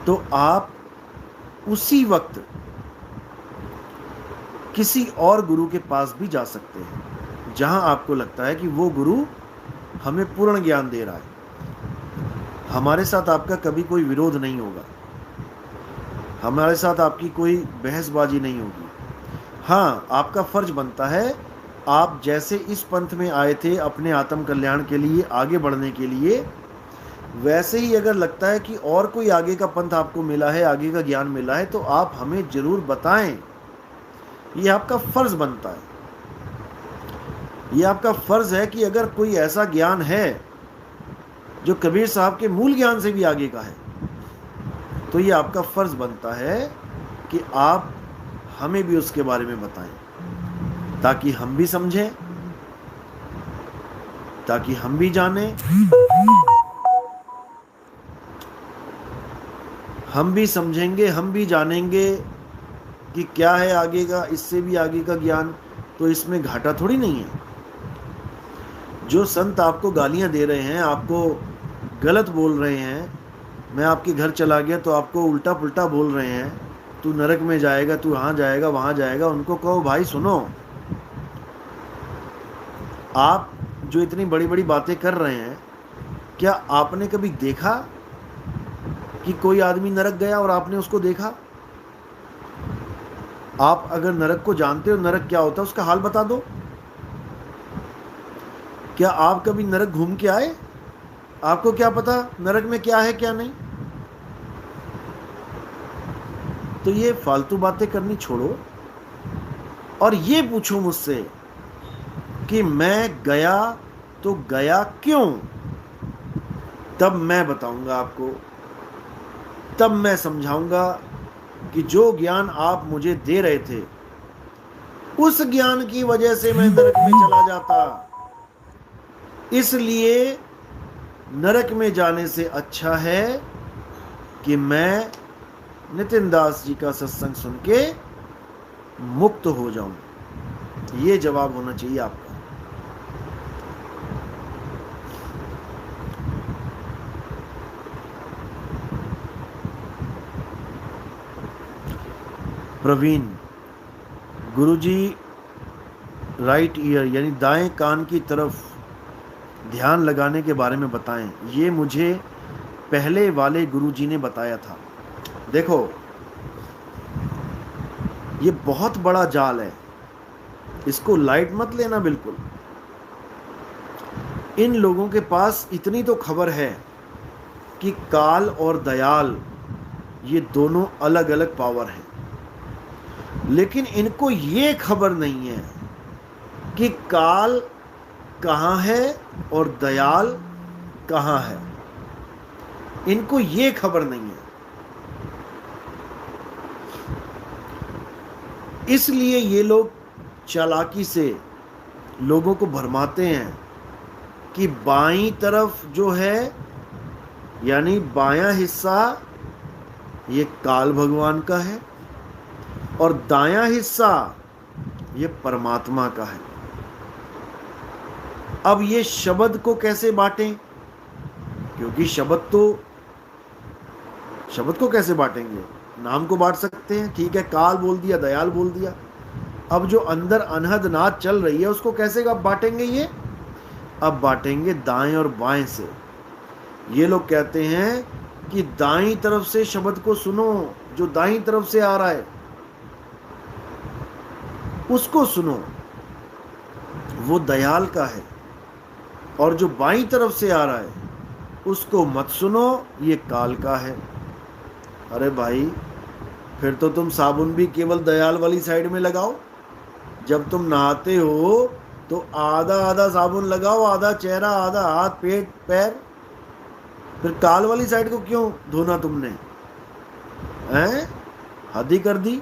तो आप उसी वक्त किसी और गुरु के पास भी जा सकते हैं, जहां आपको लगता है कि वो गुरु हमें पूर्ण ज्ञान दे रहा है। हमारे साथ आपका कभी कोई विरोध नहीं होगा, हमारे साथ आपकी कोई बहसबाजी नहीं होगी। हाँ, आपका फर्ज बनता है, आप जैसे इस पंथ में आए थे अपने आत्म कल्याण के लिए, आगे बढ़ने के लिए, वैसे ही अगर लगता है कि और कोई आगे का पंथ आपको मिला है, आगे का ज्ञान मिला है, तो आप हमें जरूर बताएं। ये आपका फर्ज बनता है। ये आपका फर्ज है कि अगर कोई ऐसा ज्ञान है जो कबीर साहब के मूल ज्ञान से भी आगे का है, तो ये आपका फर्ज बनता है कि आप हमें भी उसके बारे में बताएं, ताकि हम भी समझें, ताकि हम भी जानें, हम भी समझेंगे, हम भी जानेंगे कि क्या है आगे का, इससे भी आगे का ज्ञान। तो इसमें घाटा थोड़ी नहीं है। जो संत आपको गालियां दे रहे हैं, आपको गलत बोल रहे हैं, मैं आपके घर चला गया तो आपको उल्टा पुल्टा बोल रहे हैं, तू नरक में जाएगा, तू यहाँ जाएगा, वहाँ जाएगा, उनको कहो भाई सुनो, आप जो इतनी बड़ी बड़ी बातें कर रहे हैं, क्या आपने कभी देखा कि कोई आदमी नरक गया और आपने उसको देखा? आप अगर नरक को जानते हो, नरक क्या होता है, उसका हाल बता दो। क्या आप कभी नरक घूम के आए? आपको क्या पता नरक में क्या है क्या नहीं? तो ये फालतू बातें करनी छोड़ो और ये पूछो मुझसे कि मैं गया तो गया क्यों। तब मैं बताऊंगा आपको, तब मैं समझाऊंगा कि जो ज्ञान आप मुझे दे रहे थे, उस ज्ञान की वजह से मैं नरक में चला जाता। इसलिए नरक में जाने से अच्छा है कि मैं नितिन दास जी का सत्संग सुन के मुक्त हो जाऊं। ये जवाब होना चाहिए आपका। प्रवीण, गुरुजी राइट ईयर यानी दाएं कान की तरफ ध्यान लगाने के बारे में बताएं। ये मुझे पहले वाले गुरुजी ने बताया था। देखो, ये बहुत बड़ा जाल है, इसको लाइट मत लेना बिल्कुल। इन लोगों के पास इतनी तो खबर है कि काल और दयाल ये दोनों अलग अलग पावर हैं, लेकिन इनको ये खबर नहीं है कि काल कहाँ है और दयाल कहाँ है। इनको ये खबर नहीं है। इसलिए ये लोग चालाकी से लोगों को भरमाते हैं कि बाईं तरफ जो है यानी बायां हिस्सा ये काल भगवान का है और दायां हिस्सा ये परमात्मा का है। अब ये शब्द को कैसे बांटें? क्योंकि शब्द को कैसे बांटेंगे? नाम को बांट सकते हैं, ठीक है, काल बोल दिया, दयाल बोल दिया। अब जो अंदर अनहद नाद चल रही है उसको कैसे बांटेंगे? ये अब बांटेंगे दाएं और बाएं से। ये लोग कहते हैं कि दाईं तरफ से शब्द को सुनो, जो दाईं तरफ से आ रहा है उसको सुनो, वो दयाल का है, और जो बाईं तरफ से आ रहा है उसको मत सुनो, ये काल का है। अरे भाई, फिर तो तुम साबुन भी केवल दयाल वाली साइड में लगाओ। जब तुम नहाते हो तो आधा आधा साबुन लगाओ, आधा चेहरा, आधा हाथ, पेट, पैर। फिर काल वाली साइड को क्यों धोना तुमने? हैं? हद ही कर दी।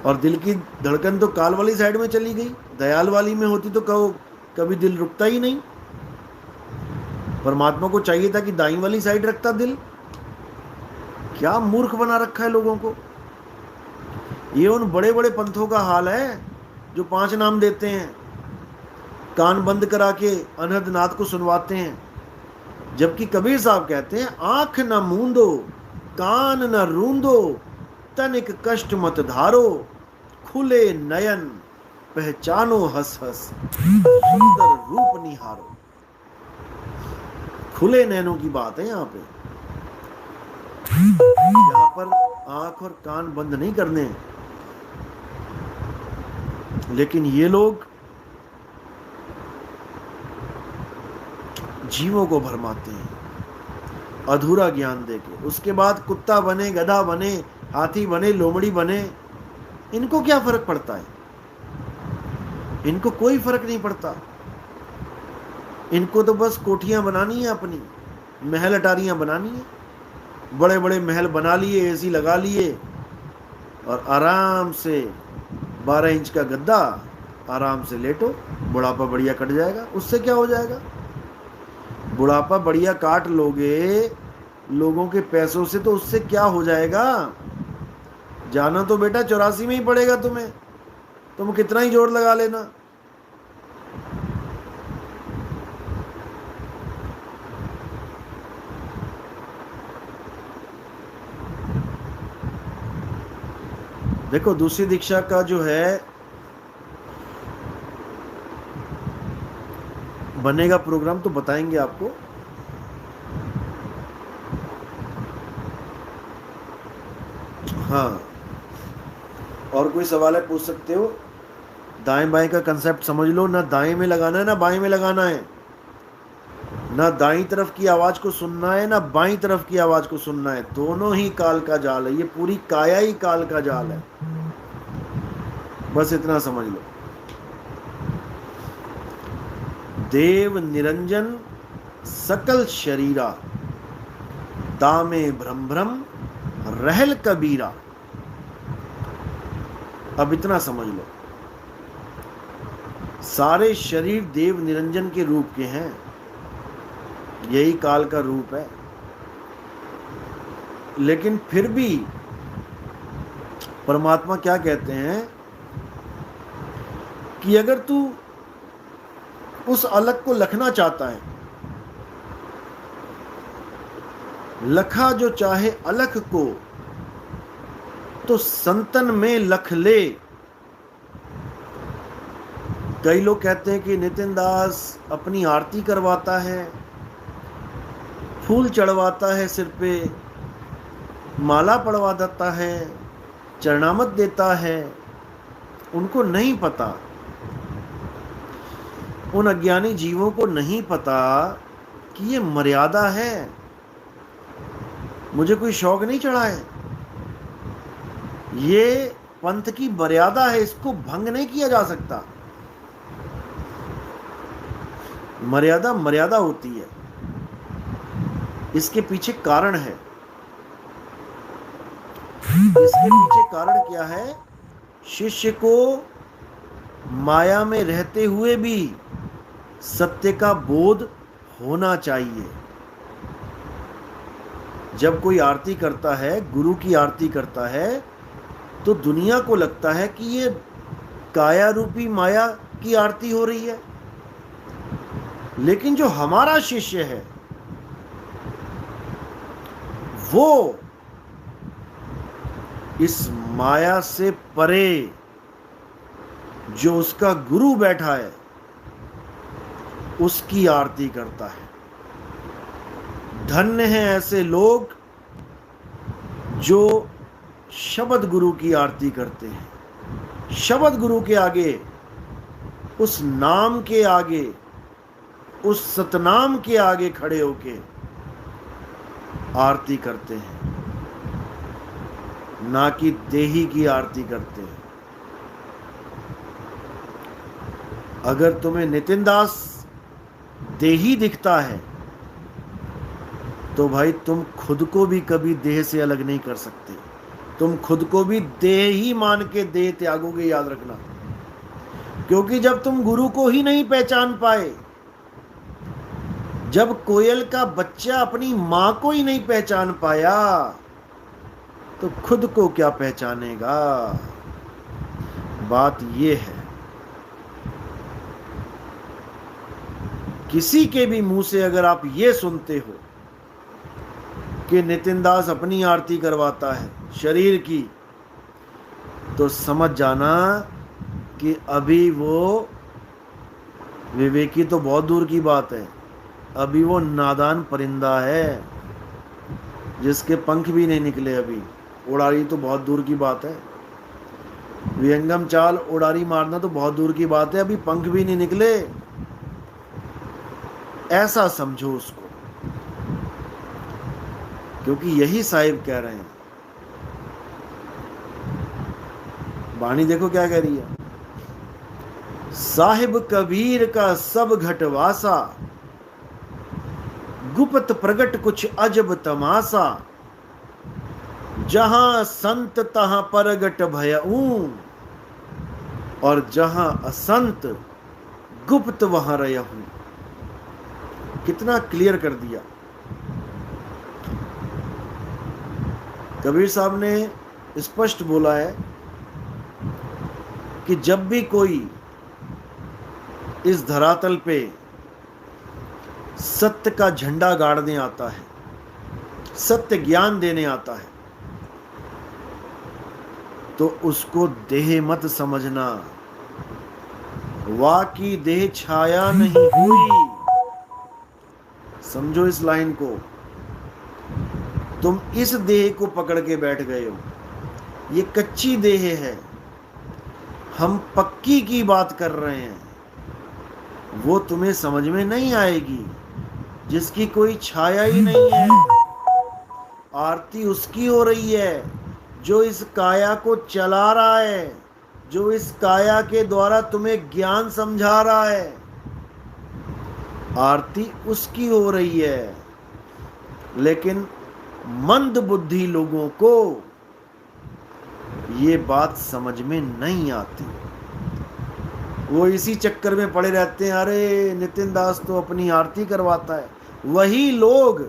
और दिल की धड़कन तो काल वाली साइड में चली गई, दयाल वाली में होती तो कभी दिल रुकता ही नहीं। परमात्मा को चाहिए था कि दाईं वाली साइड रखता दिल। क्या मूर्ख बना रखा है लोगों को। ये उन बड़े बड़े पंथों का हाल है जो 5 नाम देते हैं, कान बंद करा के अनहद नाद को सुनवाते हैं। जबकि कबीर साहब कहते हैं, आंख न मूंदो, कान न रूंदो, तनिक कष्ट मत धारो, खुले नयन पहचानो हंस हंस, सुंदर रूप निहारो। खुले नैनों की बात है यहाँ पे। यहाँ पर आंख और कान बंद नहीं करने। लेकिन ये लोग जीवों को भरमाते हैं अधूरा ज्ञान देके। उसके बाद कुत्ता बने, गधा बने, हाथी बने, लोमड़ी बने, इनको क्या फर्क पड़ता है? इनको कोई फर्क नहीं पड़ता। इनको तो बस कोठियां बनानी है, अपनी महल अटारियां बनानी है। बड़े बड़े महल बना लिए, एसी लगा लिए, और आराम से 12 इंच का गद्दा, आराम से लेटो, बुढ़ापा बढ़िया कट जाएगा। उससे क्या हो जाएगा? बुढ़ापा बढ़िया काट लोगे लोगों के पैसों से, तो उससे क्या हो जाएगा? जाना तो बेटा 84 में ही पड़ेगा तुम्हें, तुम कितना ही जोर लगा लेना। देखो, दूसरी दीक्षा का जो है बनेगा प्रोग्राम तो बताएंगे आपको। हाँ, और कोई सवाल है पूछ सकते हो। दाएं बाएं का कंसेप्ट समझ लो। ना दाएं में लगाना है ना बाएं में लगाना है, ना दाईं तरफ की आवाज को सुनना है ना बाईं तरफ की आवाज को सुनना है। दोनों ही काल का जाल है। ये पूरी काया ही काल का जाल है। बस इतना समझ लो। देव निरंजन सकल शरीरा, दामे भ्रम भ्रम रहल कबीरा। अब इतना समझ लो, सारे शरीर देव निरंजन के रूप के हैं। यही काल का रूप है। लेकिन फिर भी परमात्मा क्या कहते हैं कि अगर तू उस अलग को लखना चाहता है, लखा जो चाहे अलख को, तो संतन में लख ले। कई लोग कहते हैं कि नितिन दास अपनी आरती करवाता है, फूल चढ़वाता है, सिर पे माला पड़वा देता है, चरणामत देता है। उनको नहीं पता, उन अज्ञानी जीवों को नहीं पता कि ये मर्यादा है। मुझे कोई शौक नहीं चढ़ा है, ये पंथ की मर्यादा है, इसको भंग नहीं किया जा सकता। मर्यादा मर्यादा होती है, इसके पीछे कारण है। इसके पीछे कारण क्या है? शिष्य को माया में रहते हुए भी सत्य का बोध होना चाहिए। जब कोई आरती करता है, गुरु की आरती करता है, तो दुनिया को लगता है कि ये काया रूपी माया की आरती हो रही है। लेकिन जो हमारा शिष्य है वो इस माया से परे जो उसका गुरु बैठा है उसकी आरती करता है। धन्य हैं ऐसे लोग जो शब्द गुरु की आरती करते हैं। शब्द गुरु के आगे, उस नाम के आगे, उस सतनाम के आगे खड़े होके आरती करते हैं, ना कि देही की आरती करते हैं। अगर तुम्हें नितिन दास देही दिखता है तो भाई तुम खुद को भी कभी देह से अलग नहीं कर सकते। तुम खुद को भी देह ही मान के देह त्यागोगे, याद रखना। क्योंकि जब तुम गुरु को ही नहीं पहचान पाए, जब कोयल का बच्चा अपनी मां को ही नहीं पहचान पाया, तो खुद को क्या पहचानेगा? बात ये है। किसी के भी मुंह से अगर आप ये सुनते हो कि नितिन दास अपनी आरती करवाता है शरीर की, तो समझ जाना कि अभी वो विवेकी तो बहुत दूर की बात है, अभी वो नादान परिंदा है जिसके पंख भी नहीं निकले। अभी उड़ारी तो बहुत दूर की बात है, विहंगम चाल उड़ारी मारना तो बहुत दूर की बात है, अभी पंख भी नहीं निकले। ऐसा समझो उसको, क्योंकि यही साहिब कह रहे हैं। वाणी देखो क्या कह रही है। साहिब कबीर का सब घटवासा, गुप्त प्रगट कुछ अजब तमाशा, जहां संत तहां परगट भयऊ, और जहां असंत गुप्त वहां रहूं। कितना क्लियर कर दिया कबीर साहब ने। स्पष्ट बोला है कि जब भी कोई इस धरातल पे सत्य का झंडा गाड़ने आता है, सत्य ज्ञान देने आता है, तो उसको देह मत समझना। वाह की देह छाया नहीं हुई। समझो इस लाइन को। तुम इस देह को पकड़ के बैठ गए हो, ये कच्ची देह है। हम पक्की की बात कर रहे हैं, वो तुम्हें समझ में नहीं आएगी जिसकी कोई छाया ही नहीं है। आरती उसकी हो रही है जो इस काया को चला रहा है, जो इस काया के द्वारा तुम्हें ज्ञान समझा रहा है। आरती उसकी हो रही है, लेकिन मंद बुद्धि लोगों को ये बात समझ में नहीं आती। वो इसी चक्कर में पड़े रहते हैं, अरे नितिन दास तो अपनी आरती करवाता है। वही लोग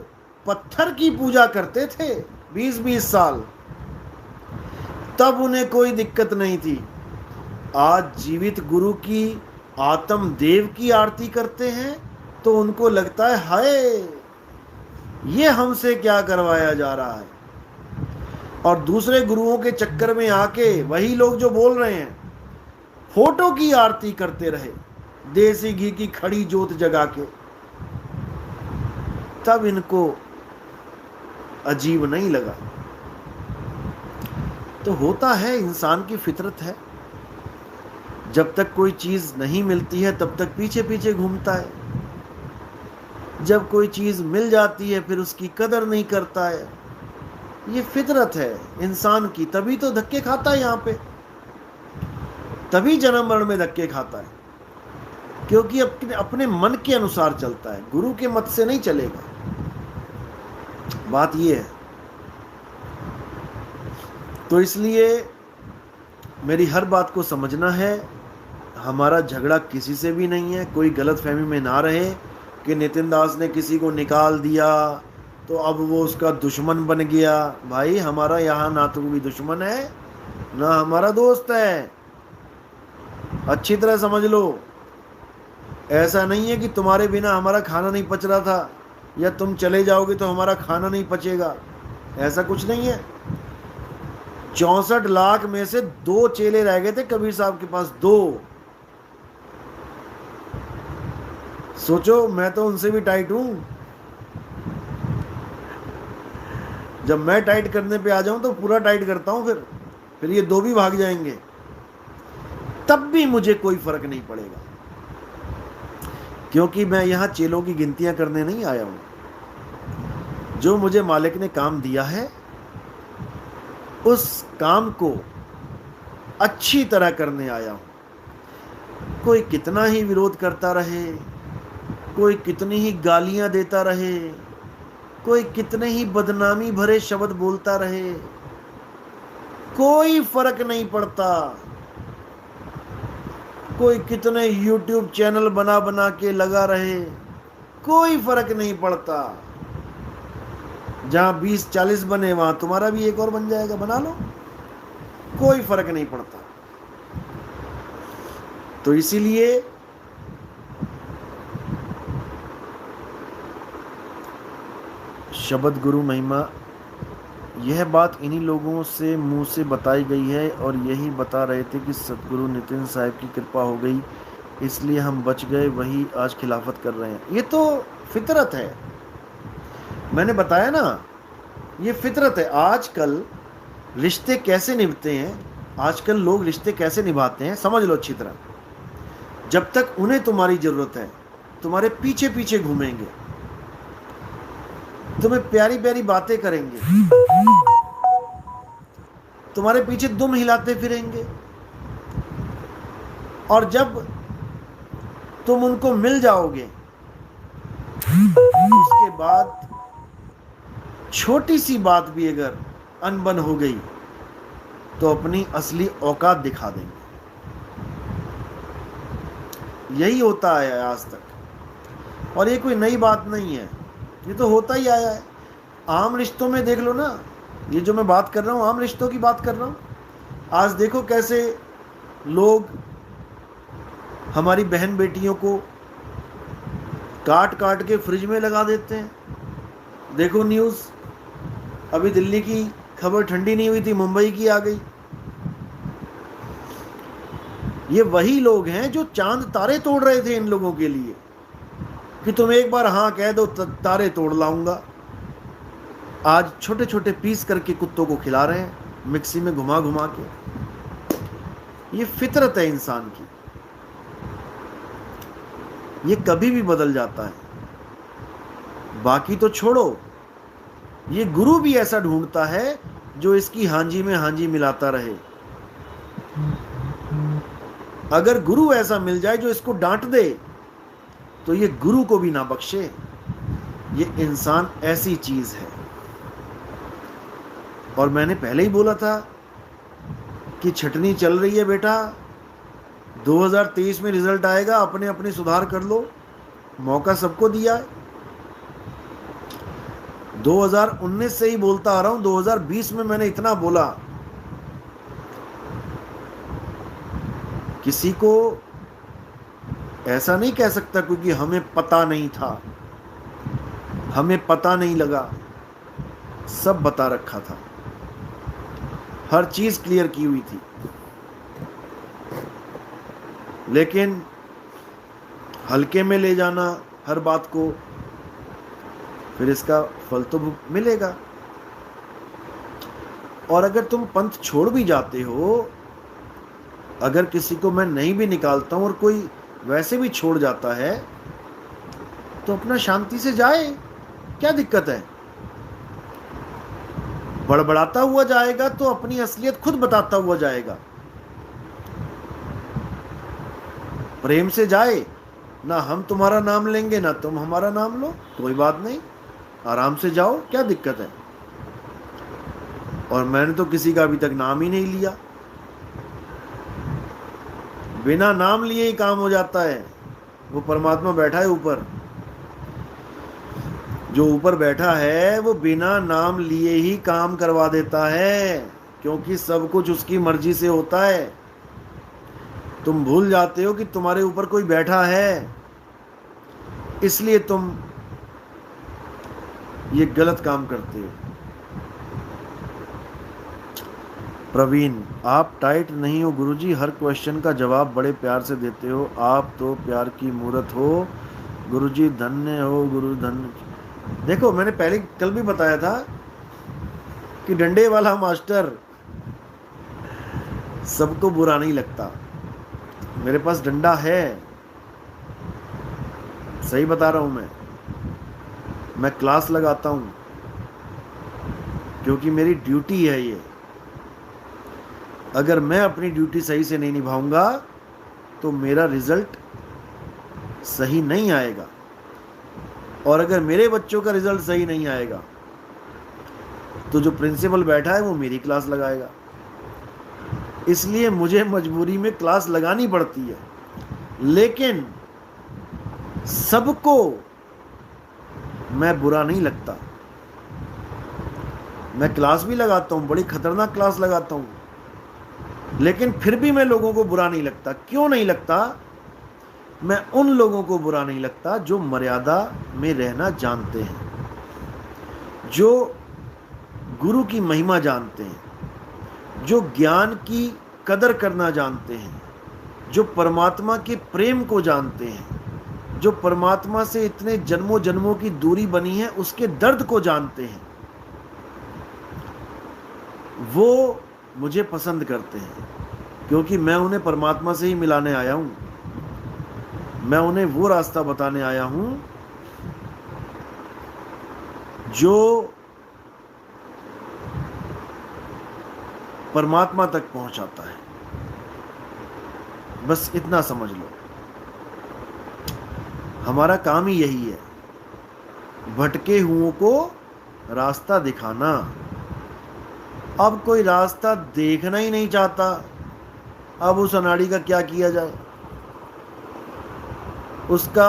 पत्थर की पूजा करते थे 20-20 साल, तब उन्हें कोई दिक्कत नहीं थी। आज जीवित गुरु की, आत्म देव की आरती करते हैं तो उनको लगता है, हाय, ये हमसे क्या करवाया जा रहा है। और दूसरे गुरुओं के चक्कर में आके वही लोग जो बोल रहे हैं फोटो की आरती करते रहे, देसी घी की खड़ी जोत जगा के, तब इनको अजीब नहीं लगा। तो होता है, इंसान की फितरत है, जब तक कोई चीज नहीं मिलती है तब तक पीछे पीछे घूमता है, जब कोई चीज मिल जाती है फिर उसकी कदर नहीं करता है। ये फितरत है इंसान की, तभी तो धक्के खाता है यहाँ पे, तभी जन्म मरण में धक्के खाता है, क्योंकि अपने मन के अनुसार चलता है, गुरु के मत से नहीं चलेगा। बात ये है। तो इसलिए मेरी हर बात को समझना है। हमारा झगड़ा किसी से भी नहीं है, कोई गलत फहमी में ना रहे कि नितिन दास ने किसी को निकाल दिया तो अब वो उसका दुश्मन बन गया। भाई हमारा यहाँ ना तो कोई दुश्मन है ना हमारा दोस्त है, अच्छी तरह समझ लो। ऐसा नहीं है कि तुम्हारे बिना हमारा खाना नहीं पच रहा था या तुम चले जाओगे तो हमारा खाना नहीं पचेगा, ऐसा कुछ नहीं है। 64 लाख में से 2 चेले रह गए थे कबीर साहब के पास, 2। सोचो, मैं तो उनसे भी टाइट हूं। जब मैं टाइट करने पे आ जाऊं तो पूरा टाइट करता हूं, फिर ये 2 भी भाग जाएंगे, तब भी मुझे कोई फर्क नहीं पड़ेगा, क्योंकि मैं यहां चेलों की गिनतियां करने नहीं आया हूं। जो मुझे मालिक ने काम दिया है उस काम को अच्छी तरह करने आया हूं। कोई कितना ही विरोध करता रहे, कोई कितनी ही गालियां देता रहे, कोई कितने ही बदनामी भरे शब्द बोलता रहे, कोई फर्क नहीं पड़ता। कोई कितने YouTube चैनल बना बना के लगा रहे, कोई फर्क नहीं पड़ता। जहां 20-40 बने वहां तुम्हारा भी एक और बन जाएगा, बना लो, कोई फर्क नहीं पड़ता। तो इसीलिए शब्द गुरु महिमा, यह बात इन्हीं लोगों से मुंह से बताई गई है और यही बता रहे थे कि सतगुरु नितिन साहब की कृपा हो गई इसलिए हम बच गए, वही आज खिलाफत कर रहे हैं। ये तो फितरत है, मैंने बताया ना, ये फितरत है। आजकल रिश्ते कैसे निभते हैं, आजकल लोग रिश्ते कैसे निभाते हैं, समझ लो अच्छी तरह। जब तक उन्हें तुम्हारी जरूरत है तुम्हारे पीछे पीछे घूमेंगे, तुम्हें प्यारी प्यारी बातें करेंगे, तुम्हारे पीछे दुम हिलाते फिरेंगे, और जब तुम उनको मिल जाओगे उसके बाद छोटी सी बात भी अगर अनबन हो गई तो अपनी असली औकात दिखा देंगे। यही होता है आज तक, और ये कोई नई बात नहीं है, ये तो होता ही आया है। आम रिश्तों में देख लो ना, ये जो मैं बात कर रहा हूँ आम रिश्तों की बात कर रहा हूँ। आज देखो कैसे लोग हमारी बहन बेटियों को काट काट के फ्रिज में लगा देते हैं। देखो न्यूज़, अभी दिल्ली की खबर ठंडी नहीं हुई थी, मुंबई की आ गई। ये वही लोग हैं जो चांद तारे तोड़ रहे थे इन लोगों के लिए कि तुम एक बार हाँ कह दो तारे तोड़ लाऊंगा। आज छोटे छोटे पीस करके कुत्तों को खिला रहे हैं, मिक्सी में घुमा घुमा के। ये फितरत है इंसान की, ये कभी भी बदल जाता है। बाकी तो छोड़ो, ये गुरु भी ऐसा ढूंढता है जो इसकी हांजी में हांजी मिलाता रहे। अगर गुरु ऐसा मिल जाए जो इसको डांट दे तो ये गुरु को भी ना बख्शे। ये इंसान ऐसी चीज है। और मैंने पहले ही बोला था कि छटनी चल रही है बेटा, 2023 में रिजल्ट आएगा, अपने अपने सुधार कर लो, मौका सबको दिया है। 2019 से ही बोलता आ रहा हूं, 2020 में मैंने इतना बोला, किसी को ऐसा नहीं कह सकता क्योंकि हमें पता नहीं था, हमें पता नहीं लगा, सब बता रखा था। हर चीज क्लियर की हुई थी, लेकिन हल्के में ले जाना हर बात को, फिर इसका फल तो मिलेगा। और अगर तुम पंथ छोड़ भी जाते हो, अगर किसी को मैं नहीं भी निकालता हूं और कोई वैसे भी छोड़ जाता है, तो अपना शांति से जाए, क्या दिक्कत है। बड़बड़ाता हुआ जाएगा तो अपनी असलियत खुद बताता हुआ जाएगा। प्रेम से जाए, ना हम तुम्हारा नाम लेंगे ना तुम हमारा नाम लो, कोई बात नहीं, आराम से जाओ, क्या दिक्कत है। और मैंने तो किसी का अभी तक नाम ही नहीं लिया। बिना नाम लिए ही काम हो जाता है। वो परमात्मा बैठा है ऊपर, जो ऊपर बैठा है वो बिना नाम लिए ही काम करवा देता है, क्योंकि सब कुछ उसकी मर्जी से होता है। तुम भूल जाते हो कि तुम्हारे ऊपर कोई बैठा है, इसलिए तुम ये गलत काम करते हो। प्रवीण, आप टाइट नहीं हो गुरुजी, हर क्वेश्चन का जवाब बड़े प्यार से देते हो, आप तो प्यार की मूरत हो गुरुजी, धन्य हो गुरु, धन्य। देखो, मैंने पहले कल भी बताया था कि डंडे वाला मास्टर सबको बुरा नहीं लगता। मेरे पास डंडा है, सही बता रहा हूं मैं क्लास लगाता हूं क्योंकि मेरी ड्यूटी है ये। अगर मैं अपनी ड्यूटी सही से नहीं निभाऊंगा तो मेरा रिजल्ट सही नहीं आएगा, और अगर मेरे बच्चों का रिजल्ट सही नहीं आएगा तो जो प्रिंसिपल बैठा है वो मेरी क्लास लगाएगा। इसलिए मुझे मजबूरी में क्लास लगानी पड़ती है, लेकिन सबको मैं बुरा नहीं लगता। मैं क्लास भी लगाता हूं, बड़ी खतरनाक क्लास लगाता हूं, लेकिन फिर भी मैं लोगों को बुरा नहीं लगता। क्यों नहीं लगता? मैं उन लोगों को बुरा नहीं लगता जो मर्यादा में रहना जानते हैं, जो गुरु की महिमा जानते हैं, जो ज्ञान की कदर करना जानते हैं, जो परमात्मा के प्रेम को जानते हैं, जो परमात्मा से इतने जन्मों जन्मों की दूरी बनी है उसके दर्द को जानते हैं, वो मुझे पसंद करते हैं, क्योंकि मैं उन्हें परमात्मा से ही मिलाने आया हूं। मैं उन्हें वो रास्ता बताने आया हूं जो परमात्मा तक पहुंचाता है। बस इतना समझ लो, हमारा काम ही यही है, भटके हुओं को रास्ता दिखाना। अब कोई रास्ता देखना ही नहीं चाहता, अब उस अनाड़ी का क्या किया जाए? उसका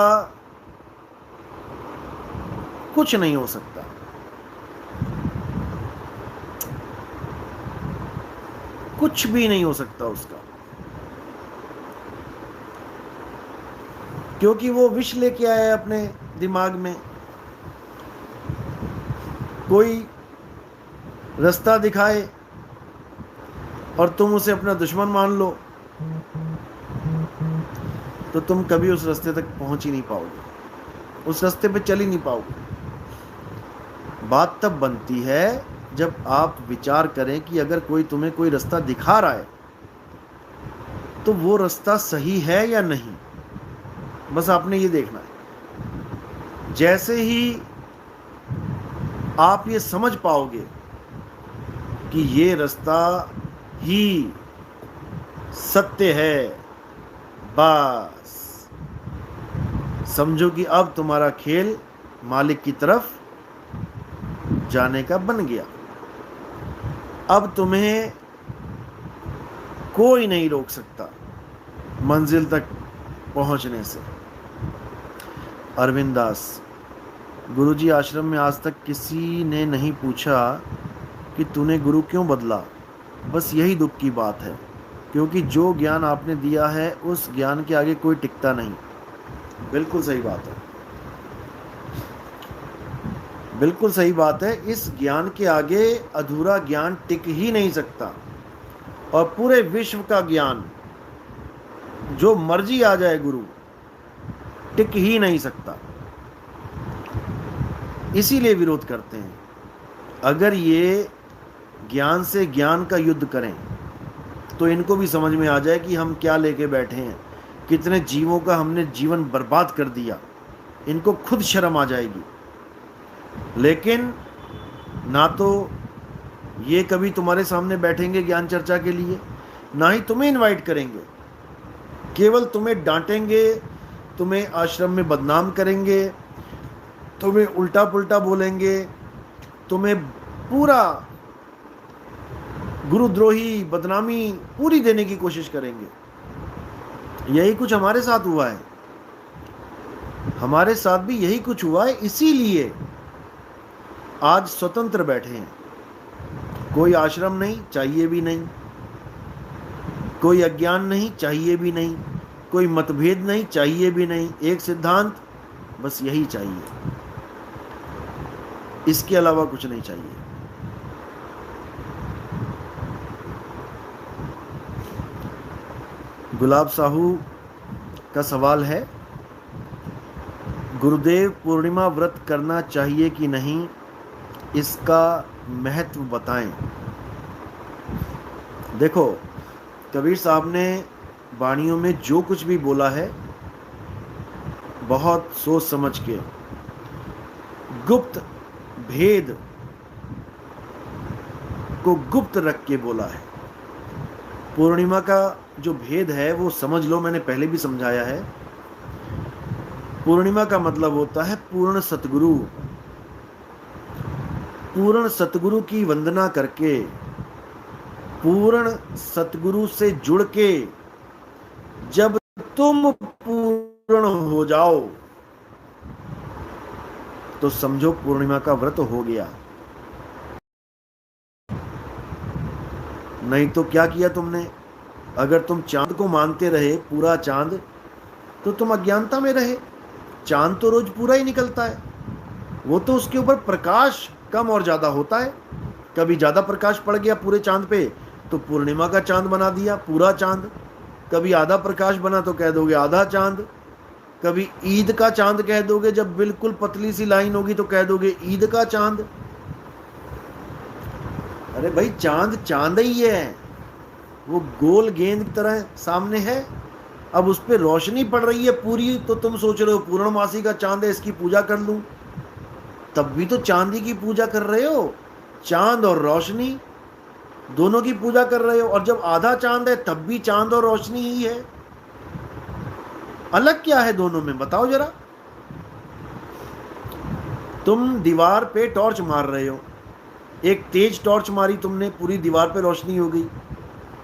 कुछ नहीं हो सकता। कुछ भी नहीं हो सकता उसका, क्योंकि वो विष लेके आया है अपने दिमाग में। कोई रास्ता दिखाए और तुम उसे अपना दुश्मन मान लो, तो तुम कभी उस रास्ते तक पहुंच ही नहीं पाओगे, उस रास्ते पे चल ही नहीं पाओगे। बात तब बनती है जब आप विचार करें कि अगर कोई तुम्हें कोई रास्ता दिखा रहा है तो वो रास्ता सही है या नहीं। बस आपने ये देखना है। जैसे ही आप ये समझ पाओगे कि ये रास्ता ही सत्य है, बस समझो कि अब तुम्हारा खेल मालिक की तरफ जाने का बन गया। अब तुम्हें कोई नहीं रोक सकता मंजिल तक पहुंचने से। अरविंद दास, गुरुजी आश्रम में आज तक किसी ने नहीं पूछा कि तूने गुरु क्यों बदला। बस यही दुख की बात है, क्योंकि जो ज्ञान आपने दिया है उस ज्ञान के आगे कोई टिकता नहीं। बिल्कुल सही बात है, बिल्कुल सही बात है। इस ज्ञान के आगे अधूरा ज्ञान टिक ही नहीं सकता। और पूरे विश्व का ज्ञान, जो मर्जी आ जाए गुरु, टिक ही नहीं सकता। इसीलिए विरोध करते हैं। अगर ये ज्ञान से ज्ञान का युद्ध करें तो इनको भी समझ में आ जाए कि हम क्या लेके बैठे हैं, कितने जीवों का हमने जीवन बर्बाद कर दिया, इनको खुद शर्म आ जाएगी। लेकिन ना तो ये कभी तुम्हारे सामने बैठेंगे ज्ञान चर्चा के लिए, ना ही तुम्हें इनवाइट करेंगे, केवल तुम्हें डांटेंगे, तुम्हें आश्रम में बदनाम करेंगे, तुम्हें उल्टा पुल्टा बोलेंगे, तुम्हें पूरा गुरुद्रोही बदनामी पूरी देने की कोशिश करेंगे। यही कुछ हमारे साथ हुआ है, हमारे साथ भी यही कुछ हुआ है। इसीलिए आज स्वतंत्र बैठे हैं, कोई आश्रम नहीं, चाहिए भी नहीं, कोई अज्ञान नहीं, चाहिए भी नहीं, कोई मतभेद नहीं, चाहिए भी नहीं, एक सिद्धांत, बस यही चाहिए, इसके अलावा कुछ नहीं चाहिए। गुलाब साहू का सवाल है, गुरुदेव पूर्णिमा व्रत करना चाहिए कि नहीं, इसका महत्व बताएं। देखो, कबीर साहब ने वाणियों में जो कुछ भी बोला है बहुत सोच समझ के, गुप्त भेद को गुप्त रख के बोला है। पूर्णिमा का जो भेद है वो समझ लो, मैंने पहले भी समझाया है। पूर्णिमा का मतलब होता है पूर्ण सतगुरु। पूर्ण सतगुरु की वंदना करके, पूर्ण सतगुरु से जुड़ के जब तुम पूर्ण हो जाओ तो समझो पूर्णिमा का व्रत हो गया। नहीं तो क्या किया तुमने? अगर तुम चांद को मानते रहे पूरा चांद, तो तुम अज्ञानता में रहे। चांद तो रोज पूरा ही निकलता है, वो तो उसके ऊपर प्रकाश कम और ज्यादा होता है। कभी ज्यादा प्रकाश पड़ गया पूरे चांद पे तो पूर्णिमा का चांद बना दिया पूरा चांद, कभी आधा प्रकाश बना तो कह दोगे आधा चांद, कभी ईद का चांद कह दोगे, जब बिल्कुल पतली सी लाइन होगी तो कह दोगे ईद का चांद। अरे भाई, चांद चांद ही है, वो गोल गेंद की तरह सामने है। अब उस पर रोशनी पड़ रही है पूरी, तो तुम सोच रहे हो पूर्णमासी का चांद है, इसकी पूजा कर लूं। तब भी तो चांदी की पूजा कर रहे हो, चांद और रोशनी दोनों की पूजा कर रहे हो। और जब आधा चांद है तब भी चांद और रोशनी ही है। अलग क्या है दोनों में, बताओ जरा। तुम दीवार पे टॉर्च मार रहे हो, एक तेज टॉर्च मारी तुमने, पूरी दीवार पे रोशनी हो गई,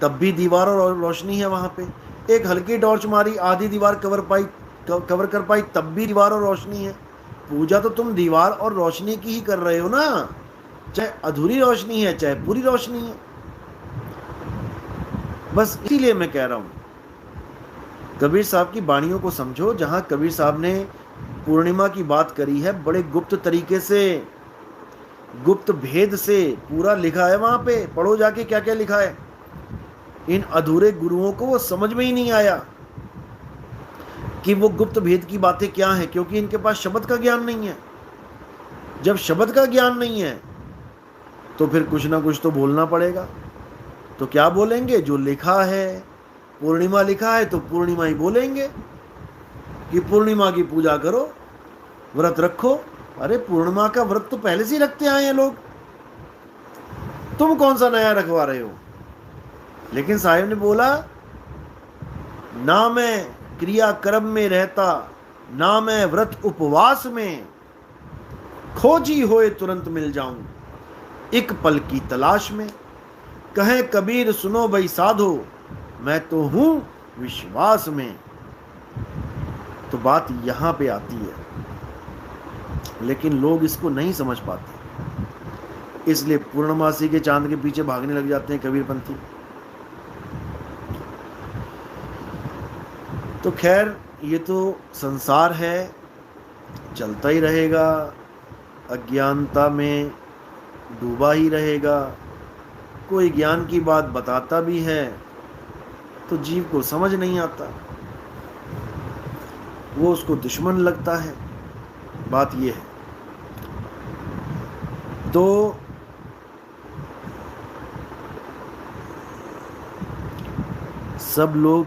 तब भी दीवार और रोशनी है वहां पे। एक हल्की टॉर्च मारी, आधी दीवार कवर कर पाई, तब भी दीवार और रोशनी है। पूजा तो तुम दीवार और रोशनी की ही कर रहे हो ना, चाहे अधूरी रोशनी है चाहे पूरी रोशनी है। बस इसीलिए मैं कह रहा हूं, कबीर साहब की वाणियों को समझो। जहां कबीर साहब ने पूर्णिमा की बात करी है, बड़े गुप्त तरीके से, गुप्त भेद से पूरा लिखा है। वहां पे पढ़ो जाके क्या क्या लिखा है। इन अधूरे गुरुओं को वो समझ में ही नहीं आया कि वो गुप्त भेद की बातें क्या हैं, क्योंकि इनके पास शब्द का ज्ञान नहीं है। जब शब्द का ज्ञान नहीं है तो फिर कुछ ना कुछ तो बोलना पड़ेगा। तो क्या बोलेंगे? जो लिखा है, पूर्णिमा लिखा है तो पूर्णिमा ही बोलेंगे कि पूर्णिमा की पूजा करो, व्रत रखो। अरे पूर्णिमा का व्रत तो पहले से ही रखते आए हैं लोग, तुम कौन सा नया रखवा रहे हो? लेकिन साहिब ने बोला, ना मैं क्रिया कर्म में रहता, ना मैं व्रत उपवास में, खोजी होए तुरंत मिल जाऊं, एक पल की तलाश में। कहें कबीर सुनो भाई साधो, मैं तो हूं विश्वास में। तो बात यहां पे आती है, लेकिन लोग इसको नहीं समझ पाते, इसलिए पूर्णमासी के चांद के पीछे भागने लग जाते हैं कबीरपंथी। तो खैर, ये तो संसार है, चलता ही रहेगा, अज्ञानता में डूबा ही रहेगा, कोई ज्ञान की बात बताता भी है तो जीव को समझ नहीं आता, वो उसको दुश्मन लगता है। बात ये है। तो सब लोग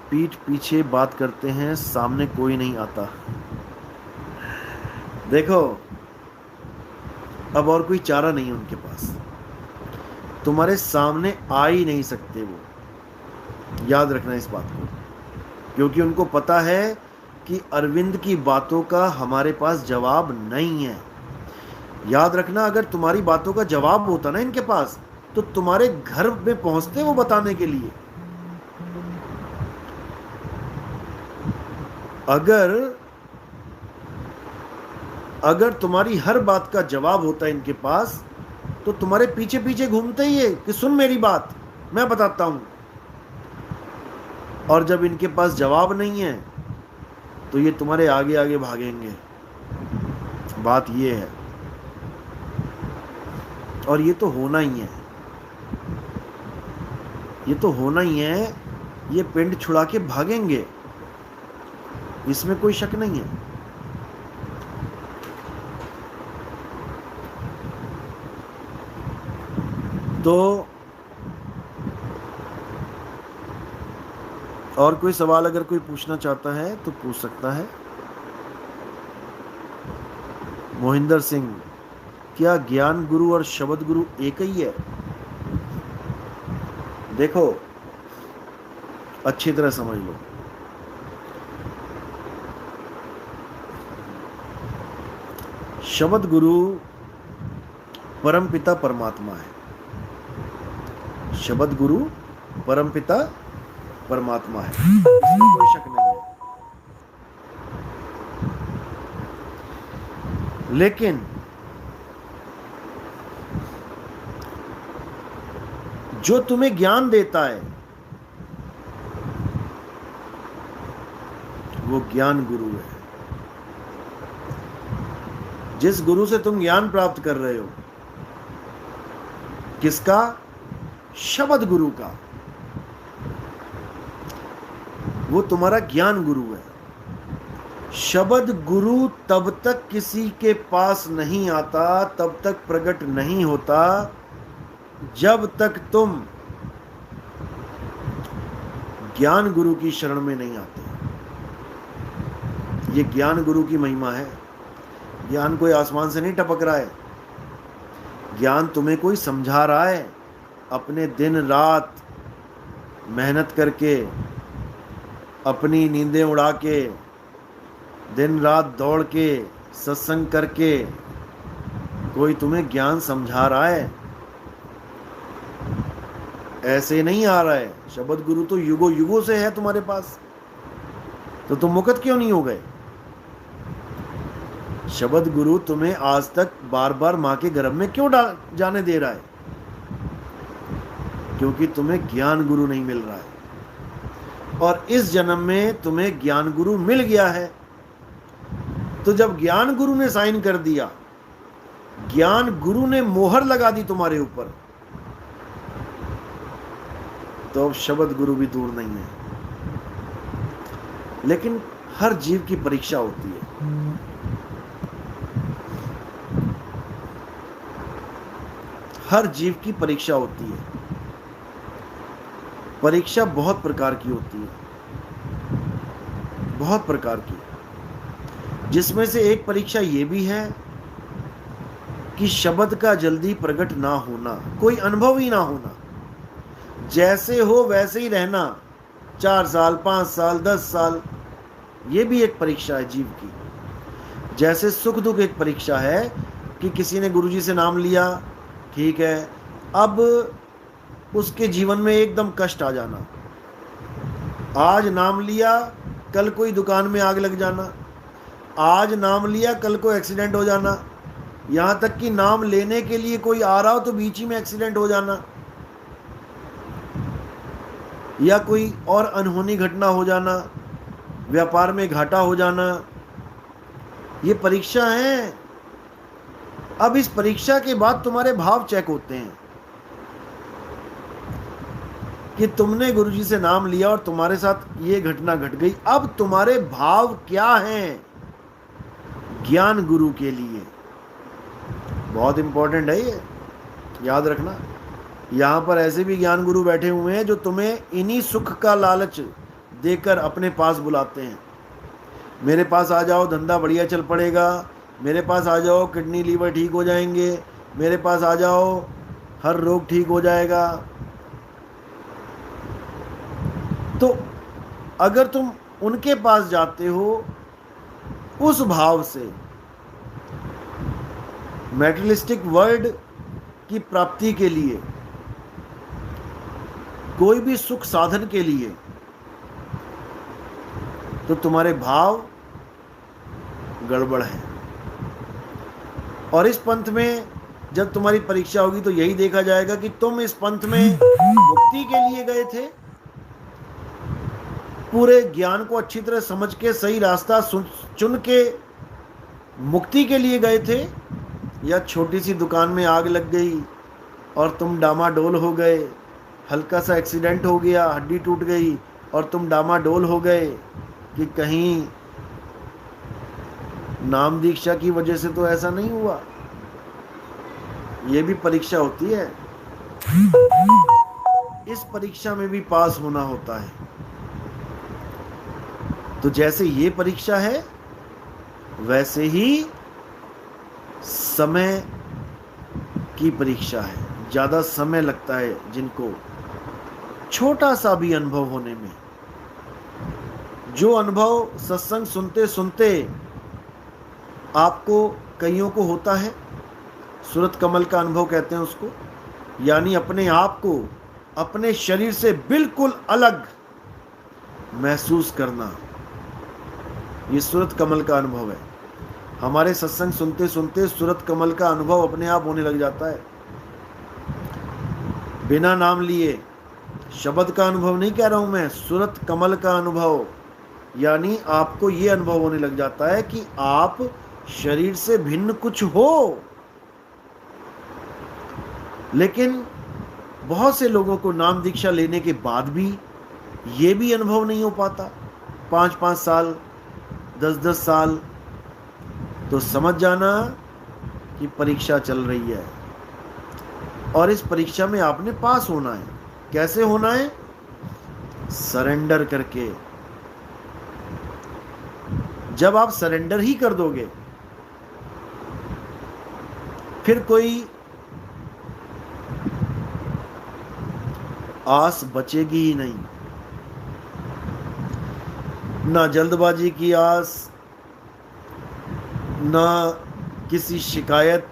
पीठ पीछे बात करते हैं, सामने कोई नहीं आता। देखो, अब और कोई चारा नहीं है उनके पास, तुम्हारे सामने आ ही नहीं सकते वो। याद रखना इस बात को, क्योंकि उनको पता है कि अरविंद की बातों का हमारे पास जवाब नहीं है। याद रखना, अगर तुम्हारी बातों का जवाब होता ना इनके पास, तो तुम्हारे घर में पहुंचते वो बताने के लिए। अगर तुम्हारी हर बात का जवाब होता इनके पास, तो तुम्हारे पीछे पीछे घूमते ही है कि सुन मेरी बात, मैं बताता हूं। और जब इनके पास जवाब नहीं है तो ये तुम्हारे आगे आगे भागेंगे। बात ये है, और ये तो होना ही है, ये तो होना ही है। ये पिंड छुड़ा के भागेंगे, इसमें कोई शक नहीं है। तो और कोई सवाल अगर कोई पूछना चाहता है तो पूछ सकता है। मोहिंदर सिंह, क्या ज्ञान गुरु और शब्द गुरु एक ही है? देखो, अच्छी तरह समझ लो। शब्द गुरु परमपिता परमात्मा है। शब्द गुरु परमपिता परमात्मा है, इसमें कोई शक नहीं है। लेकिन जो तुम्हें ज्ञान देता है वो ज्ञान गुरु है। जिस गुरु से तुम ज्ञान प्राप्त कर रहे हो, किसका? शब्द गुरु का। वो तुम्हारा ज्ञान गुरु है। शब्द गुरु तब तक किसी के पास नहीं आता, तब तक प्रकट नहीं होता, जब तक तुम ज्ञान गुरु की शरण में नहीं आते। ये ज्ञान गुरु की महिमा है। ज्ञान कोई आसमान से नहीं टपक रहा है। ज्ञान तुम्हें कोई समझा रहा है, अपने दिन रात मेहनत करके, अपनी नींदें उड़ा के, दिन रात दौड़ के, सत्संग करके कोई तुम्हें ज्ञान समझा रहा है। ऐसे नहीं आ रहा है। शब्द गुरु तो युगों युगों से है तुम्हारे पास, तो तुम मुक्त क्यों नहीं हो गए? शब्द गुरु तुम्हें आज तक बार बार मां के गर्भ में क्यों जाने दे रहा है? क्योंकि तुम्हें ज्ञान गुरु नहीं मिल रहा है। और इस जन्म में तुम्हें ज्ञान गुरु मिल गया है। तो जब ज्ञान गुरु ने साइन कर दिया, ज्ञान गुरु ने मोहर लगा दी तुम्हारे ऊपर, तो अब शब्द गुरु भी दूर नहीं है। लेकिन हर जीव की परीक्षा होती है। हर जीव की परीक्षा होती है। परीक्षा बहुत प्रकार की होती है, बहुत प्रकार की, जिसमें से एक परीक्षा ये भी है कि शब्द का जल्दी प्रकट ना होना, कोई अनुभव ही ना होना, जैसे हो वैसे ही रहना, 4 साल 5 साल 10 साल, ये भी एक परीक्षा है जीव की। जैसे सुख दुख एक परीक्षा है कि किसी ने गुरुजी से नाम लिया, ठीक है, अब उसके जीवन में एकदम कष्ट आ जाना। आज नाम लिया, कल कोई दुकान में आग लग जाना, आज नाम लिया, कल को एक्सीडेंट हो जाना, यहाँ तक कि नाम लेने के लिए कोई आ रहा हो तो बीच ही में एक्सीडेंट हो जाना, या कोई और अनहोनी घटना हो जाना, व्यापार में घाटा हो जाना। ये परीक्षा है। अब इस परीक्षा के बाद तुम्हारे भाव चेक होते हैं। कि तुमने गुरुजी से नाम लिया और तुम्हारे साथ ये घटना घट गई, अब तुम्हारे भाव क्या हैं ज्ञान गुरु के लिए। बहुत इंपॉर्टेंट है ये, याद रखना। यहां पर ऐसे भी ज्ञान गुरु बैठे हुए हैं जो तुम्हें इन्हीं सुख का लालच देकर अपने पास बुलाते हैं। मेरे पास आ जाओ, धंधा बढ़िया चल पड़ेगा, मेरे पास आ जाओ, किडनी लीवर ठीक हो जाएंगे, मेरे पास आ जाओ, हर रोग ठीक हो जाएगा। तो अगर तुम उनके पास जाते हो उस भाव से, मैटेरियलिस्टिक वर्ल्ड की प्राप्ति के लिए, कोई भी सुख साधन के लिए, तो तुम्हारे भाव गड़बड़ है। और इस पंथ में जब तुम्हारी परीक्षा होगी तो यही देखा जाएगा कि तुम इस पंथ में मुक्ति के लिए गए थे, पूरे ज्ञान को अच्छी तरह समझ के सही रास्ता चुन के मुक्ति के लिए गए थे, या छोटी सी दुकान में आग लग गई और तुम डामाडोल हो गए, हल्का सा एक्सीडेंट हो गया, हड्डी टूट गई और तुम डामाडोल हो गए कि कहीं नाम दीक्षा की वजह से तो ऐसा नहीं हुआ। ये भी परीक्षा होती है, इस परीक्षा में भी पास होना होता है। तो जैसे ये परीक्षा है वैसे ही समय की परीक्षा है। ज़्यादा समय लगता है जिनको छोटा सा भी अनुभव होने में। जो अनुभव सत्संग सुनते सुनते आपको कईयों को होता है, सूरत कमल का अनुभव कहते हैं उसको, यानी अपने आप को अपने शरीर से बिल्कुल अलग महसूस करना, ये सूरत कमल का अनुभव है। हमारे सत्संग सुनते सुनते सूरत कमल का अनुभव अपने आप होने लग जाता है, बिना नाम लिए। शब्द का अनुभव नहीं कह रहा हूं मैं, सूरत कमल का अनुभव, यानी आपको ये अनुभव होने लग जाता है कि आप शरीर से भिन्न कुछ हो। लेकिन बहुत से लोगों को नाम दीक्षा लेने के बाद भी ये भी अनुभव नहीं हो पाता, 5-5 साल 10-10 साल। तो समझ जाना कि परीक्षा चल रही है और इस परीक्षा में आपने पास होना है। कैसे होना है? सरेंडर करके। जब आप सरेंडर ही कर दोगे फिर कोई आस बचेगी ही नहीं, ना जल्दबाजी की आस, ना किसी शिकायत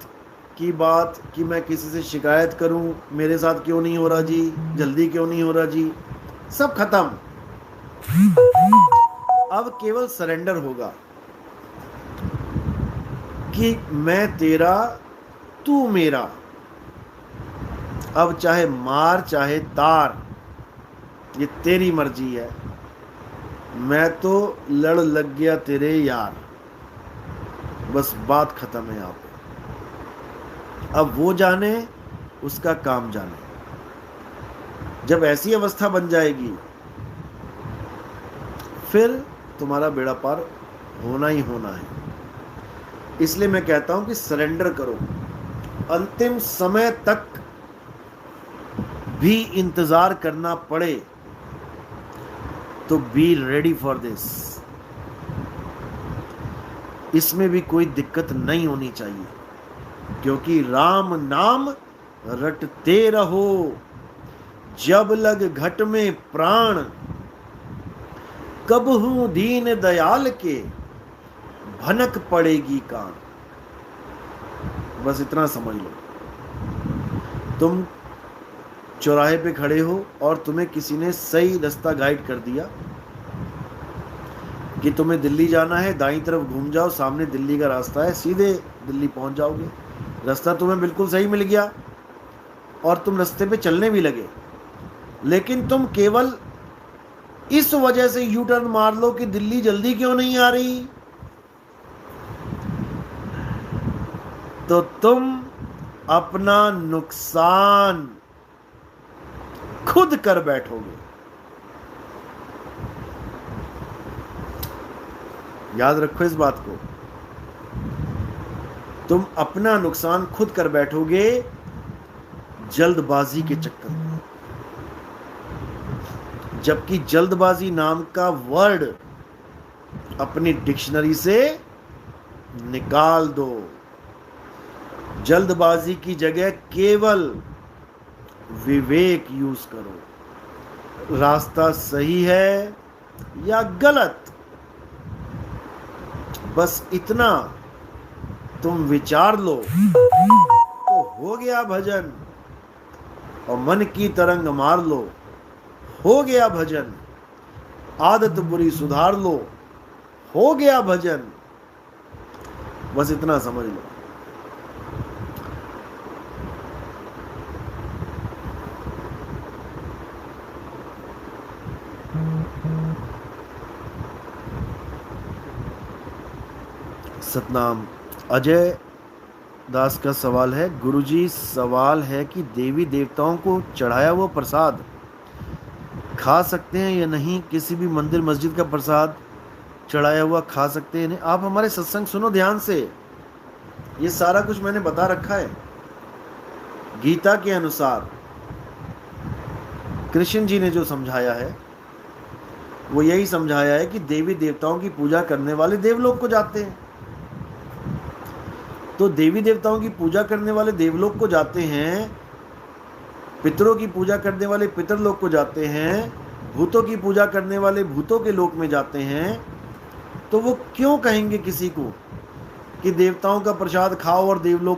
की बात कि मैं किसी से शिकायत करूं, मेरे साथ क्यों नहीं हो रहा जी, जल्दी क्यों नहीं हो रहा जी, सब खत्म। अब केवल सरेंडर होगा कि मैं तेरा तू मेरा। अब चाहे मार चाहे तार, ये तेरी मर्जी है, मैं तो लड़ लग गया तेरे यार, बस बात खत्म है यहाँ पे। अब वो जाने, उसका काम जाने। जब ऐसी अवस्था बन जाएगी फिर तुम्हारा बेड़ा पार होना ही होना है। इसलिए मैं कहता हूं कि सरेंडर करो। अंतिम समय तक भी इंतजार करना पड़े तो बी रेडी फॉर दिस। इसमें भी कोई दिक्कत नहीं होनी चाहिए, क्योंकि राम नाम रटते रहो, जब लग घट में प्राण, कब हूं दीन दयाल के, भनक पड़ेगी कान। बस इतना समझ लो। तुम चौराहे पे खड़े हो और तुम्हें किसी ने सही रास्ता गाइड कर दिया कि तुम्हें दिल्ली जाना है, दाईं तरफ घूम जाओ, सामने दिल्ली का रास्ता है, सीधे दिल्ली पहुंच जाओगे। रास्ता तुम्हें बिल्कुल सही मिल गया और तुम रास्ते पे चलने भी लगे, लेकिन तुम केवल इस वजह से यू टर्न मार लो कि दिल्ली जल्दी क्यों नहीं आ रही, तो तुम अपना नुकसान खुद कर बैठोगे। याद रखो इस बात को, तुम अपना नुकसान खुद कर बैठोगे जल्दबाजी के चक्कर में। जबकि जल्दबाजी नाम का वर्ड अपनी डिक्शनरी से निकाल दो। जल्दबाजी की जगह केवल विवेक यूज करो। रास्ता सही है या गलत, बस इतना तुम विचार लो तो हो गया भजन। और मन की तरंग मार लो, हो गया भजन। आदत बुरी सुधार लो, हो गया भजन। बस इतना समझ लो। सतनाम। अजय दास का सवाल है, गुरुजी सवाल है कि देवी देवताओं को चढ़ाया हुआ प्रसाद खा सकते हैं या नहीं? किसी भी मंदिर मस्जिद का प्रसाद चढ़ाया हुआ खा सकते हैं नहीं? आप हमारे सत्संग सुनो ध्यान से, ये सारा कुछ मैंने बता रखा है। गीता के अनुसार कृष्ण जी ने जो समझाया है वो यही समझाया है कि देवी देवताओं की पूजा करने वाले देवलोक को जाते हैं। तो देवी देवताओं की पूजा करने वाले देवलोक को जाते हैं, पितरों की पूजा करने वाले पितरलोक को जाते हैं, भूतों की पूजा करने वाले भूतों के लोक में जाते हैं। तो वो क्यों कहेंगे किसी को कि देवताओं का प्रसाद खाओ और देवलोक